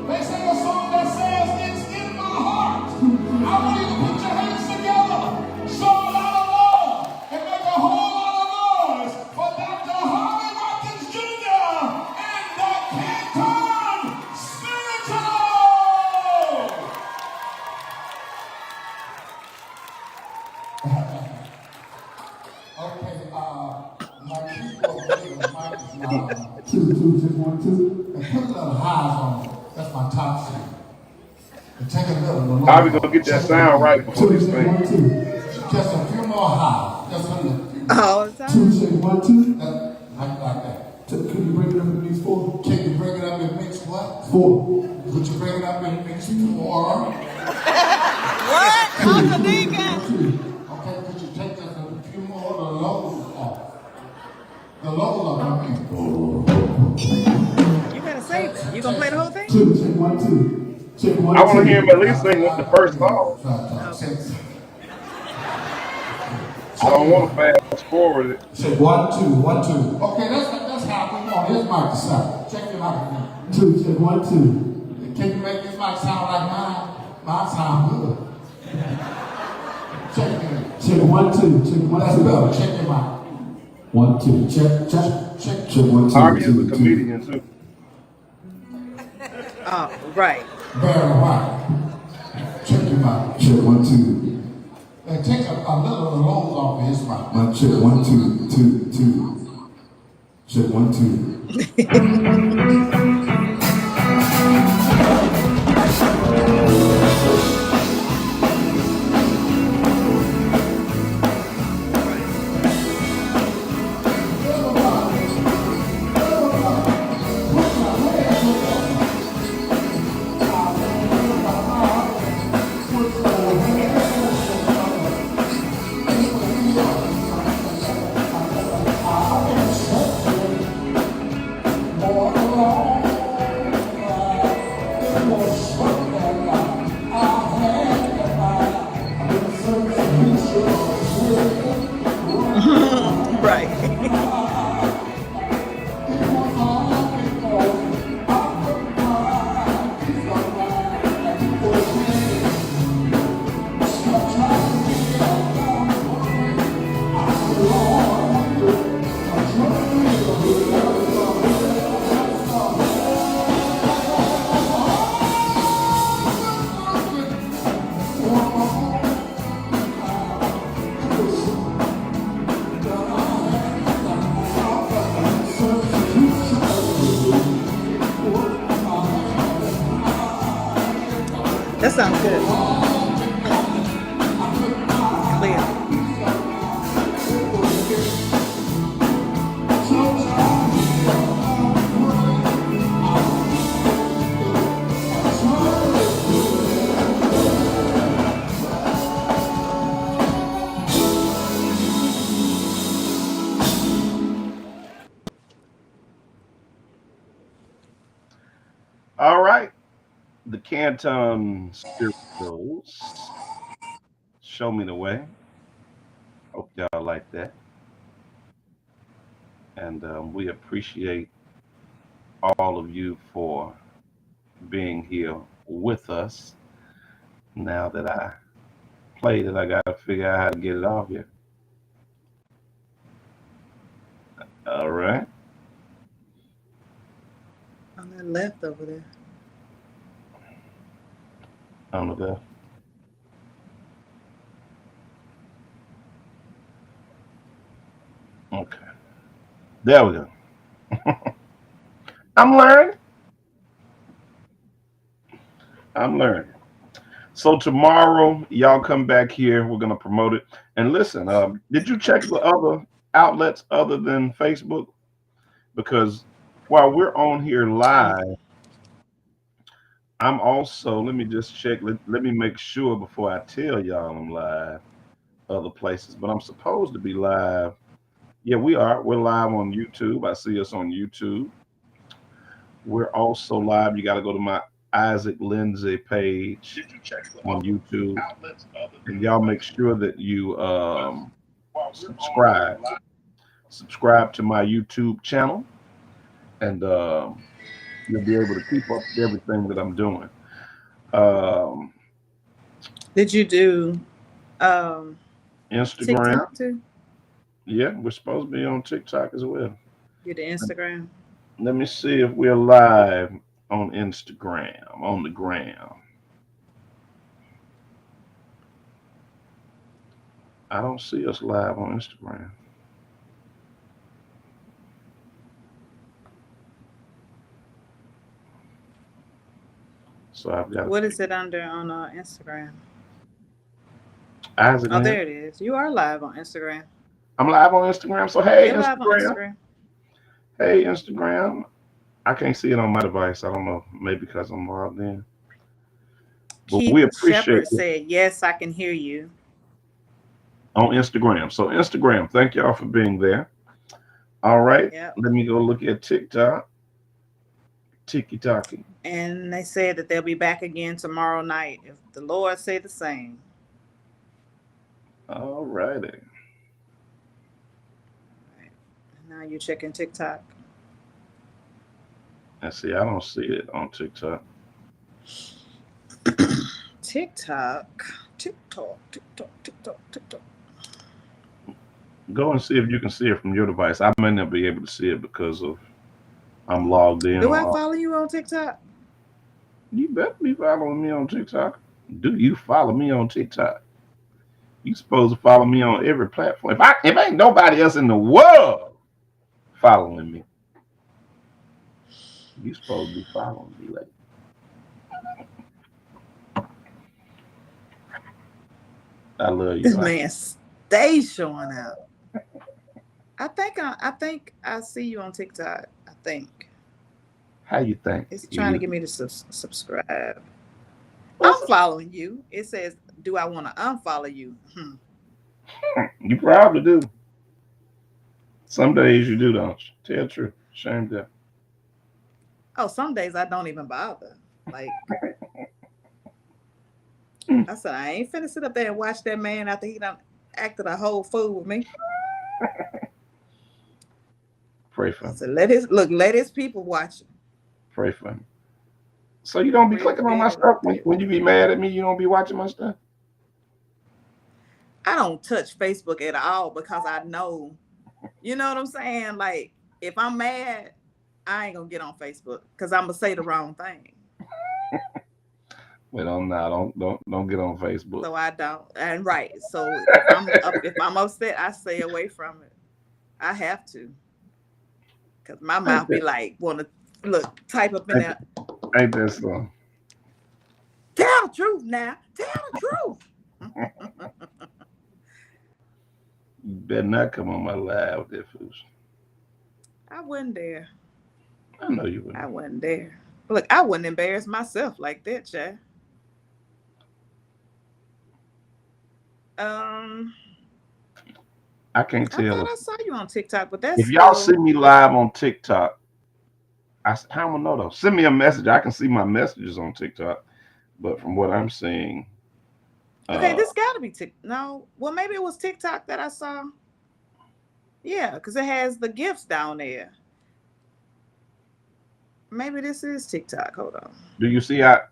They sing a song that says, it's in my heart. I want you to put your hands together, show a lot of love, and make a whole lot of noise for Dr. Harvey Watkins Jr. and the Canton Spiritual. Okay, my keyboard player, mic is not 2, 2, 6, 1, 2. And put a little highs on it. That's my top C. And take a little. How we gonna get that sound right before this thing? Just a few more highs. Just a little. All the time. 2, 6, 1, 2. Like that. Can you break it up in mix 4? Can you break it up in mix what? 4. Could you break it up in mix 4? What? Uncle Deacon. Okay, could you take just a few more of the lows off? The lows off, I mean. You better save it. You gonna play the whole thing? 2, check 1, 2. Check 1, I want to hear him at least sing the first song. Okay. I don't want to fast forward it. Check 1, 2, 1, 2. Okay, that's how we want his mic to sound. Check your mic again. 2, check 1, 2. Can you make this mic sound like mine? Mine sound good. Check it again. Check 1, 2. Check 1, 2. That's better. Check your mic. 1, 2. Check 1, 2. Harvey is a comedian too. Oh, right. Very right. Check your mic. Check 1, 2. And take a little of the lows off of his mic. Check 1, 2, 2, 2. Check 1, 2. That sounds good. Clear. All right. The Canton Spirituals. Show me the way. Hope y'all like that. And we appreciate all of you for being here with us. Now that I played it, I got to figure out how to get it off here. All right. On that left over there. On the left. Okay. There we go. I'm learning. I'm learning. So tomorrow, y'all come back here. We're gonna promote it. And listen, did you check the other outlets other than Facebook? Because while we're on here Um, live, I'm also, let me just check. Let me make sure before I tell y'all I'm live other places. But I'm supposed to be live. Yeah, we are. We're live on YouTube. I see us on YouTube. We're also live. You got to go to my Isaac Lindsey page on YouTube. And y'all make sure that you subscribe. Subscribe to my YouTube channel. And you'll be able to keep up with everything that I'm doing. Um, did you do Instagram. TikTok too? Yeah, we're supposed to be on TikTok as well. You did Instagram? Let me see if we're live on Instagram, on the gram. I don't see us live on Instagram. So I've got What is it under on Instagram? Isaac Oh, Lynn. there it is. You are live on Instagram. I'm live on Instagram. So hey, You're live on Instagram. Instagram. Hey, Instagram. I can't see it on my device. I don't know. Maybe because I'm logged in. But we Keith appreciate Shepard it said, "Yes, I can hear you." on Instagram. So Instagram, thank y'all for being there. All right. Yep. Let me go look at TikTok. Tiki Taki. And they said that they'll be back again tomorrow night if the Lord say the same. All righty. Right. Now you're checking TikTok. And see, I don't see it on TikTok. TikTok. TikTok. TikTok. TikTok. TikTok. Go and see if you can see it from your device. I may not be able to see it because of I'm logged in Do I on. follow you on TikTok? You better be following me on TikTok. Do you follow me on TikTok? You supposed to follow me on every platform. If ain't nobody else in the world following me, you supposed to be following me. Like I love you. This man stay showing up. I think I see you on TikTok. I think How you think? it's trying to get me to subscribe. What's I'm following you. It says, "Do I want to unfollow you?" You probably do. Some days you do, don't you? Tell the truth. Shame that. Oh, some days I don't even bother. Like I said, I ain't finna sit up there and watch that man after he done acted a whole fool with me. Pray for I him. said, let his people watch him. Pray for him. So you don't be clicking on my Revetted stuff up there. when you be mad at me. You don't be watching my stuff. I don't touch Facebook at all because I know, you know what I'm saying? Like, if I'm mad, I ain't gonna get on Facebook because I'm gonna say the wrong thing. Wait, I'm not. Don't get on Facebook. So I don't. And right. So if I'm upset, I stay away from it. I have to. Cause my Ain't mouth be that like, wanna look, type up in ain't, there. ain't that so? Tell the truth now. Tell the truth. You better not come on my live with that fools. I wasn't there. I know you I wouldn't. wasn't there. Look, I wouldn't embarrass myself like that, Chad. Um, I can't I tell thought I saw you on TikTok, but that's if y'all see still me live on TikTok. How am I know though? Send me a message. I can see my messages on TikTok, but from what I'm seeing, okay. uh, This got to be No, well, maybe it was TikTok that I saw. Yeah, because it has the gifts down there. Maybe this is TikTok. Hold on. Do you see how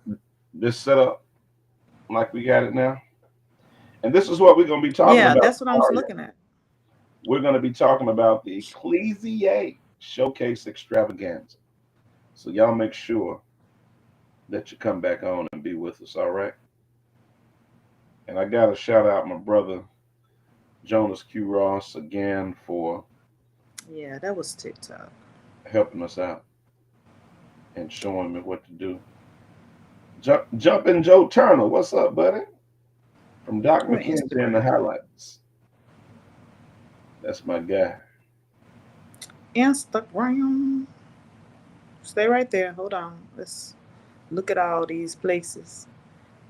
this set up like we got it now? And this is what we're going to be talking Yeah, about that's what I'm tomorrow. looking at. We're going to be talking about the Ecclesia Showcase Extravaganza. So y'all make sure that you come back on and be with us, all right? And I got to shout out my brother Jonas Q. Ross again for Yeah, that was TikTok. helping us out and showing me what to do. Jumpin' Joe Turner, what's up, buddy? From Doc What McKenzie and the Instagram? highlights. That's my guy. Instagram. Stay right there. Hold on. Let's look at all these places.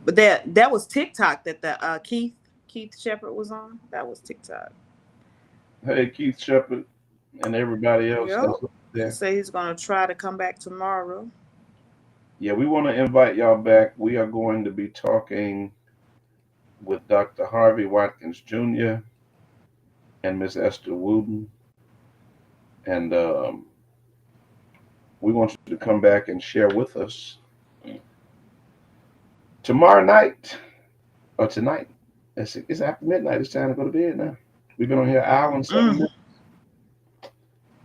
But that was TikTok that the Keith Shepherd was on. That was TikTok. Hey, Keith Shepard and everybody else Yep. that's up He there. said he's gonna try to come back tomorrow. Yeah, we want to invite y'all back. We are going to be talking with Dr. Harvey Watkins Jr. and Miss Esther Wooden. And we want you to come back and share with us tomorrow night or tonight. It's after midnight. It's time to go to bed now. We've been on here an hour and 7 minutes. Mm.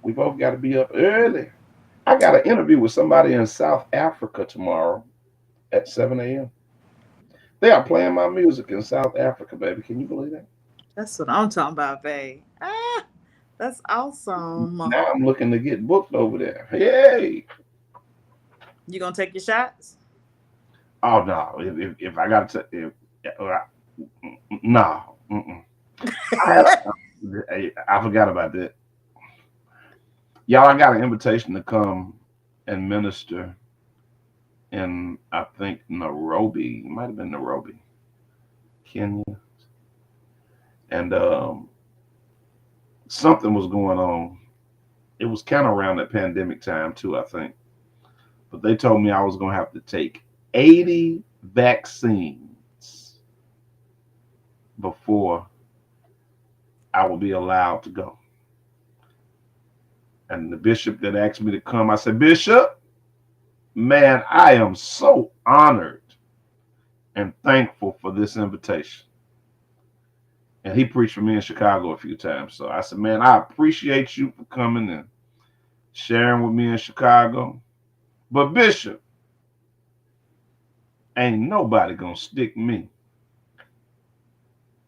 We both got to be up early. I got an interview with somebody in South Africa tomorrow at 7 a.m. They are playing my music in South Africa, baby. Can you believe that? That's what I'm talking about, babe. Ah, that's awesome. Now I'm looking to get booked over there. Hey. You gonna take your shots? Oh, no. If I got to, no. Mm-mm. I forgot about that. Y'all, I got an invitation to come and minister in, I think, Nairobi. It might have been Nairobi, Kenya. And something was going on. It was kind of around that pandemic time, too, I think. But they told me I was going to have to take 80 vaccines before I will be allowed to go. And the bishop that asked me to come, I said, Bishop, man, I am so honored and thankful for this invitation. And he preached for me in Chicago a few times. So I said, man, I appreciate you for coming and sharing with me in Chicago. But Bishop, ain't nobody gonna stick me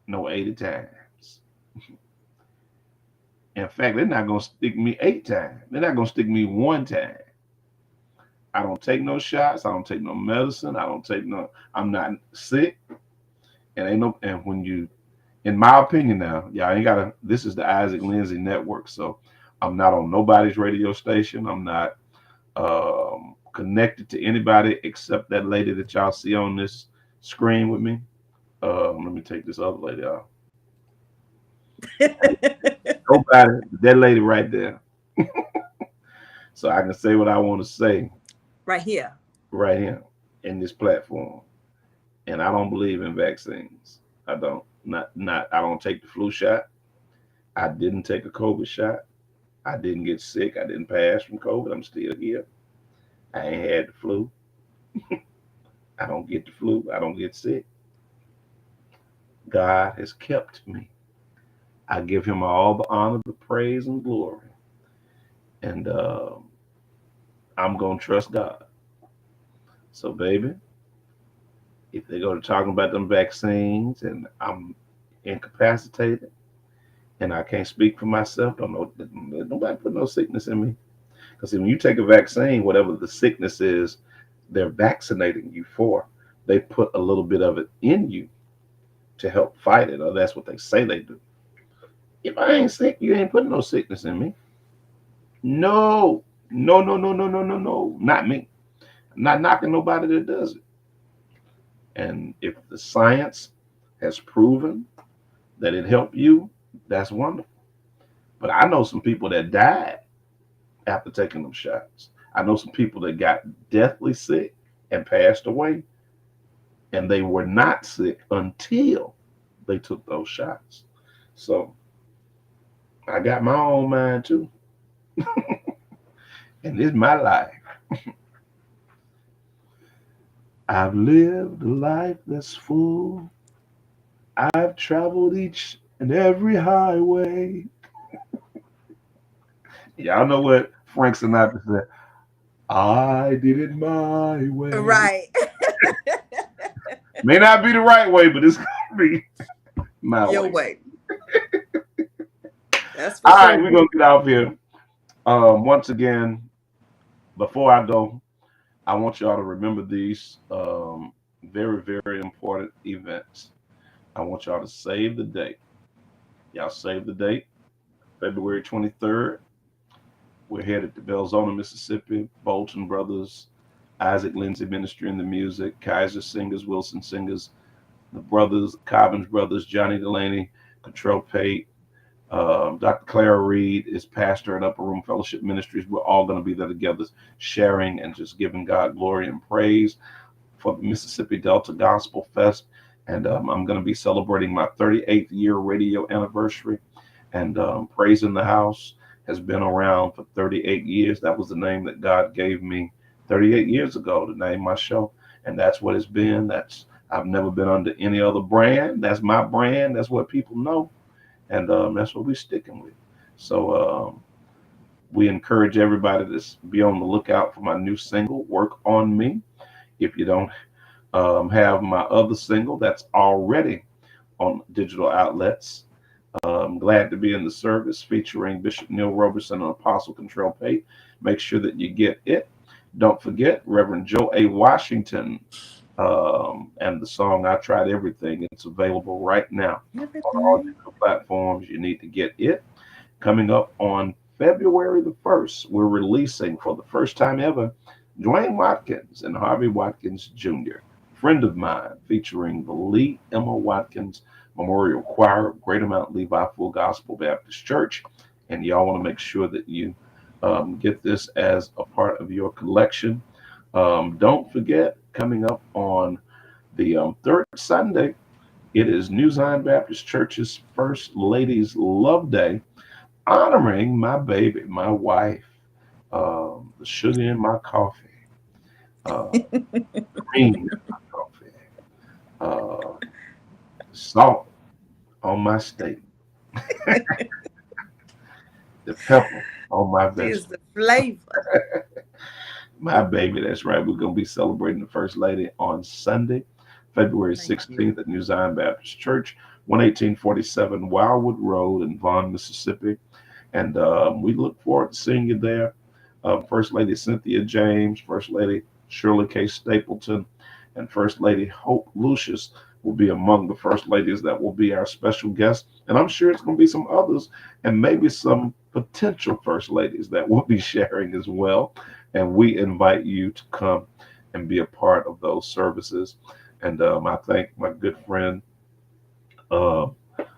no 80 times. In fact, they're not gonna stick me 8 times. They're not gonna stick me 1 time. I don't take no shots. I don't take no medicine. I'm not sick. And when you, in my opinion now, y'all ain't gotta, this is the Isaac Lindsey Network. So I'm not on nobody's radio station. I'm not connected to anybody except that lady that y'all see on this screen with me. Let me take this other lady out. Nobody, that lady right there. So I can say what I want to say Right here. right here in this platform. And I don't believe in vaccines. I don't. I don't take the flu shot. I didn't take a COVID shot. I didn't get sick. I didn't pass from COVID. I'm still here. I ain't had the flu. I don't get the flu. I don't get sick. God has kept me. I give him all the honor, the praise, and glory. And I'm going to trust God. So, baby, if they go to talking about them vaccines and I'm incapacitated and I can't speak for myself, don't know, nobody put no sickness in me. Because when you take a vaccine, whatever the sickness is, they're vaccinating you for. They put a little bit of it in you to help fight it, or that's what they say they do. If I ain't sick, you ain't putting no sickness in me. No, no, no, no, no, no, no, no, not me. I'm not knocking nobody that does it. And if the science has proven that it helped you, that's wonderful. But I know some people that died after taking them shots. I know some people that got deathly sick and passed away, and they were not sick until they took those shots. So I got my own mind too, and it's my life. I've lived a life that's full. I've traveled each and every highway. Y'all know what Frank Sinatra said? I did it my way. Right. May not be the right way, but it's gonna be my Your way. way. That's for All right, sure. we're gonna get out here. Once again, before I go, I want y'all to remember these very, very important events. I want y'all to save the date. Y'all save the date, February 23rd. We're headed to Belzona, Mississippi. Bolton Brothers, Isaac Lindsey Ministry in the Music, Kaiser Singers, Wilson Singers, the brothers, Cobbins Brothers, Johnny Delaney, Control Pate, Dr. Clara Reed is pastor at Upper Room Fellowship Ministries. We're all going to be there together, sharing and just giving God glory and praise for the Mississippi Delta Gospel Fest. And I'm going to be celebrating my 38th year radio anniversary. And Praise in the House has been around for 38 years. That was the name that God gave me 38 years ago to name my show. And that's what it's been. I've never been under any other brand. That's my brand. That's what people know. And that's what we're sticking with. So we encourage everybody to be on the lookout for my new single, Work on Me. If you don't have my other single that's already on digital outlets, I'm glad to be in the service featuring Bishop Neil Roberson and Apostle Control Pate. Make sure that you get it. Don't forget Reverend Joe A. Washington and the song I Tried Everything. It's available right now on all Everything. digital platforms. You need to get it. Coming up on February the 1st, we're releasing for the first time ever Dwayne Watkins and Harvey Watkins Jr., friend of mine, featuring the Lee Emma Watkins Memorial Choir, Greater Mount Levi Full Gospel Baptist Church. And y'all want to make sure that you get this as a part of your collection. Don't forget, coming up on the third Sunday, it is New Zion Baptist Church's First Ladies Love Day, honoring my baby, my wife, the sugar in my coffee, uh, cream in my coffee, uh, salt on my steak, the pepper on my She is vegetables. the flavor. My baby, that's right. We're going to be celebrating the First Lady on Sunday, February Thank you. 16th at New Zion Baptist Church, 11847 Wildwood Road in Vaughn, Mississippi. And we look forward to seeing you there. First Lady Cynthia James, First Lady Shirley K. Stapleton, and First Lady Hope Lucius will be among the First Ladies that will be our special guests. And I'm sure it's going to be some others and maybe some potential First Ladies that will be sharing as well. And we invite you to come and be a part of those services. And I thank my good friend, uh,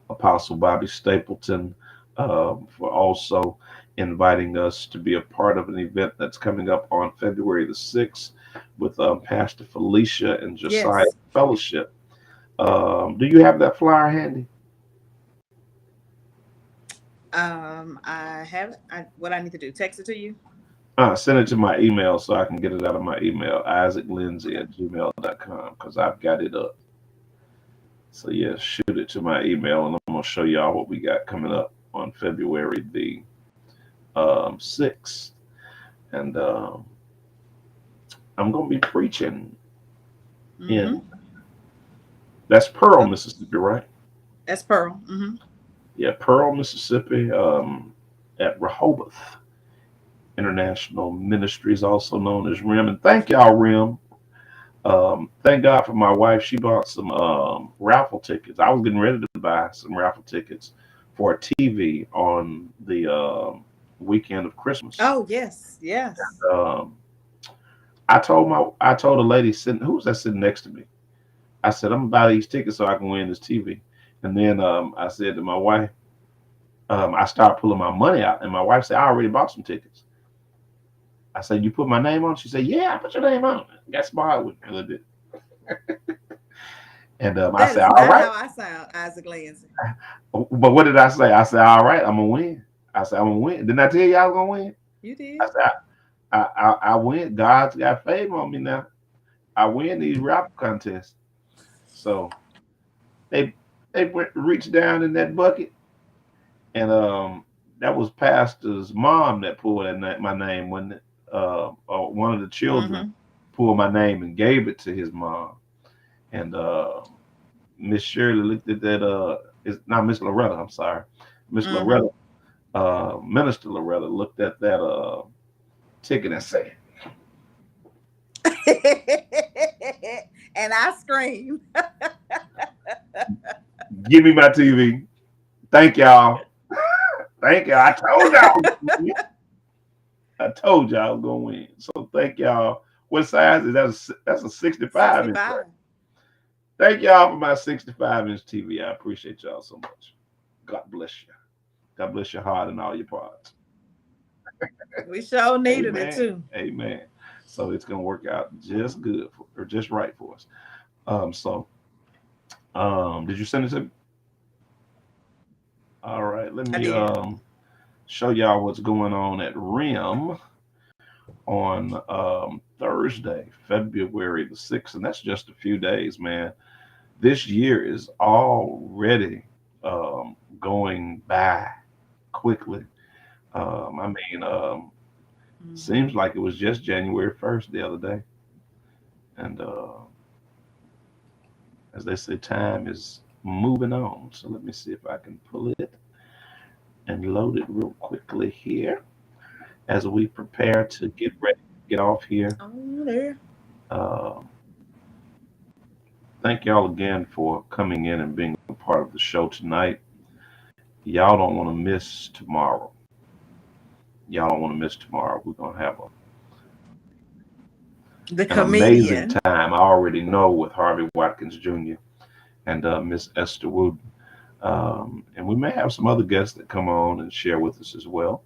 Apostle Bobby Stapleton, for also inviting us to be a part of an event that's coming up on February the 6th with Pastor Felicia and Josiah Yes. Fellowship. Do you have that flyer handy? I have what I need to do. Text it to you. Send it to my email so I can get it out of my email, isaaclindsay@gmail.com, because I've got it up. So, yeah, shoot it to my email, and I'm going to show y'all what we got coming up on February the 6th. And I'm going to be preaching Mm-hmm. in, that's Pearl, Oh, Mississippi, right? that's Pearl. Mm-hmm. Yeah, Pearl, Mississippi, at Rehoboth International Ministries, also known as RIM. And thank y'all, RIM. Thank God for my wife. She bought some raffle tickets. I was getting ready to buy some raffle tickets for a TV on the weekend of Christmas. Oh yes, yes. Um, I told a lady sitting, who was that sitting next to me? I said, I'm gonna buy these tickets so I can win this TV. And then I said to my wife, I started pulling my money out, and my wife said, I already bought some tickets. I said, you put my name on? She said, yeah, I put your name on. Got smart with me a little bit. And I That said, is all not right. how I sound, Isaac Lindsey. But what did I say? I said, all right, I'm gonna win. I said, I'm gonna win. Didn't I tell you I was gonna win? You I did. said, I win. God's got favor on me now. I win these rap contests. So they reached down in that bucket, and that was Pastor's mom that pulled my name when or one of the children Mm-hmm. pulled my name and gave it to his mom. And Miss Shirley looked at that. It's not Miss Loretta. I'm sorry, Miss Mm-hmm. Loretta. Minister Loretta looked at that ticket and said, And I screamed. "Give me my TV. Thank y'all. Thank y'all. I told y'all. I told y'all I was gonna win. So thank y'all. What size is that? That's a 65 inch, right? 65. Thank y'all for my 65-inch TV. I appreciate y'all so much. God bless you. God bless your heart and all your parts. We sure needed it Amen. too. Amen. So it's gonna work out just good or just right for us. So did you send it to me? All right, let I me did. show y'all what's going on at RIM on Thursday, February the 6th, and that's just a few days, man. This year is already going by quickly. I mean, Mm-hmm. seems like it was just January 1st the other day, and as they say, time is moving on. So let me see if I can pull it and load it real quickly here as we prepare to get ready to get off here. Oh, there. Uh, Thank y'all again for coming in and being a part of the show tonight. Y'all don't want to miss tomorrow. Y'all don't want to miss tomorrow. We're going to have The an amazing comedian. time. I already know with Harvey Watkins Jr. and Miss Esther Wooden. And we may have some other guests that come on and share with us as well.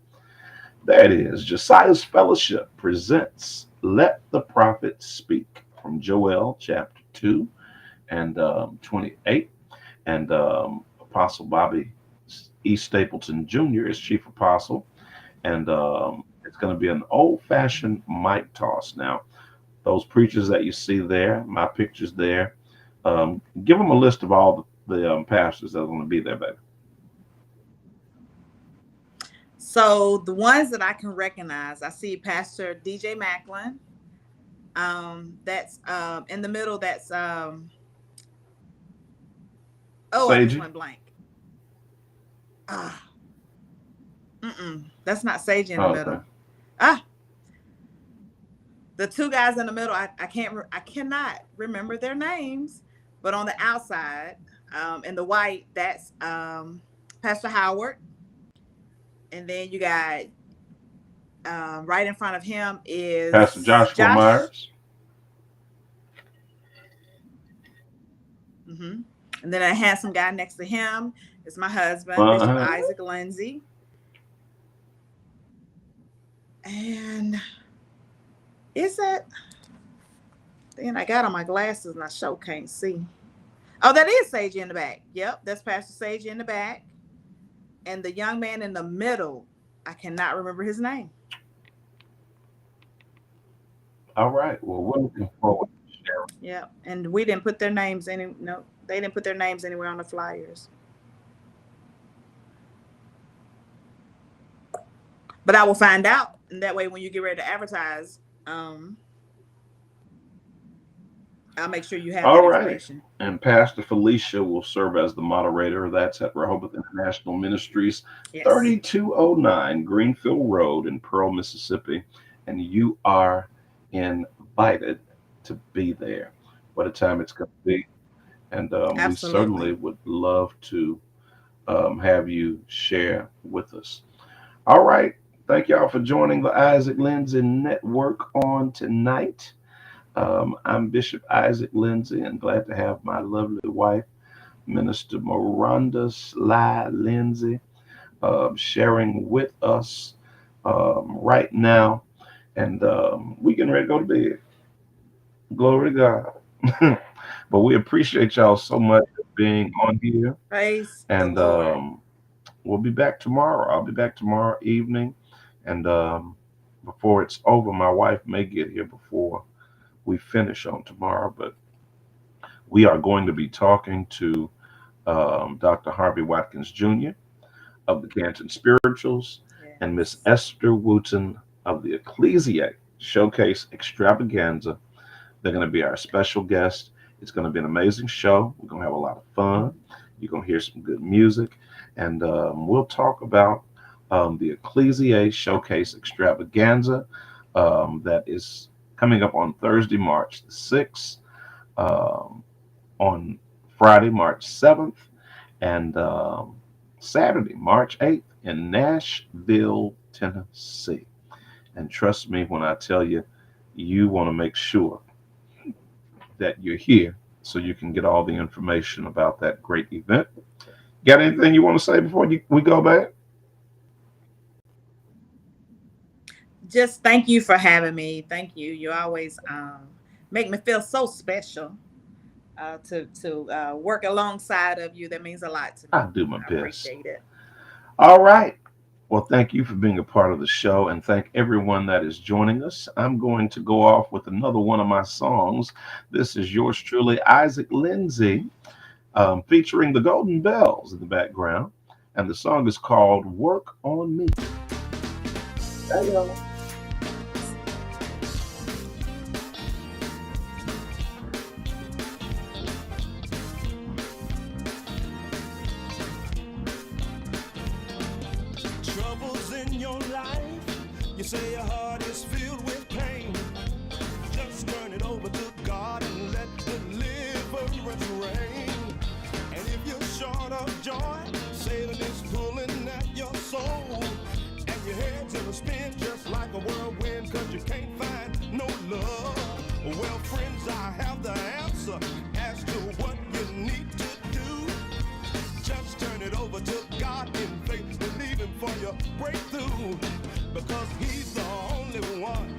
There it is. Josiah's Fellowship presents Let the Prophet Speak from Joel chapter 2 and 28. And Apostle Bobby E. Stapleton Jr. is chief apostle. And it's going to be an old fashioned mic toss. Now, those preachers that you see there, my pictures there, give them a list of all the pastors that are going to be there, baby. So the ones that I can recognize, I see Pastor DJ Macklin. That's in the middle. That's oh, I just Sagey? went blank. Ah, that's not Sage in the Oh, okay. middle. Ah, the two guys in the middle. I cannot remember their names, but on the outside, in the white, that's Pastor Howard, and then you got right in front of him Pastor is Joshua Josh. Myers. hmm And then a handsome guy next to him is my husband, Bishop Uh-huh. Isaac Lindsey. And is that? Then I got on my glasses and I sure can't see. Oh, that is Sage in the back. Yep, that's Pastor Sage in the back. And the young man in the middle, I cannot remember his name. All right. Well, we're looking forward to sharing. Yep. And we didn't put their names any no, they didn't put their names anywhere on the flyers. But I will find out. And that way when you get ready to advertise, I'll make sure you have All that right. information. And Pastor Felicia will serve as the moderator. That's at Rehoboth International Ministries, Yes. 3209 Greenfield Road in Pearl, Mississippi. And you are invited to be there. What a time it's going to be. And we Absolutely. certainly would love to have you share with us. All right. Thank y'all for joining the Isaac Lindsey Network on tonight. I'm Bishop Isaac Lindsey and glad to have my lovely wife, Minister Miranda Sly Lindsey, sharing with us right now. And we getting ready to go to bed. Glory to God. But we appreciate y'all so much for being on here. Praise the And Lord. we'll be back tomorrow. I'll be back tomorrow evening. And before it's over, my wife may get here before we finish on tomorrow. But we are going to be talking to Dr. Harvey Watkins Jr. of the Canton Spirituals and Miss Yes. Esther Wooten of the Ecclesiae Showcase Extravaganza. They're going to be our special guest. It's going to be an amazing show. We're going to have a lot of fun. You're going to hear some good music. And we'll talk about the Ecclesiae Showcase Extravaganza that is coming up on Thursday, March the 6th, on Friday, March 7th, and Saturday, March 8th in Nashville, Tennessee. And trust me when I tell you, you want to make sure that you're here so you can get all the information about that great event. Got anything you want to say before we go back? Just thank you for having me. Thank you. You always make me feel so special to work alongside of you. That means a lot to I'll me. do my I best. appreciate it. All right. Well, thank you for being a part of the show and thank everyone that is joining us. I'm going to go off with another one of my songs. This is yours truly, Isaac Lindsey, featuring the Golden Bells in the background. And the song is called Work on Me. Bye, y'all. Troubles in your life, you say your heart is filled with pain. Just turn it over to God and let deliverance reign. And if you're short of joy, Satan is pulling at your soul. And your head's in a spin just like a whirlwind, cause you can't find no love. Well, friends, I have the answer as to what you need to do. Just turn it over to God in faith, believing for your breakthrough. Because He's the only one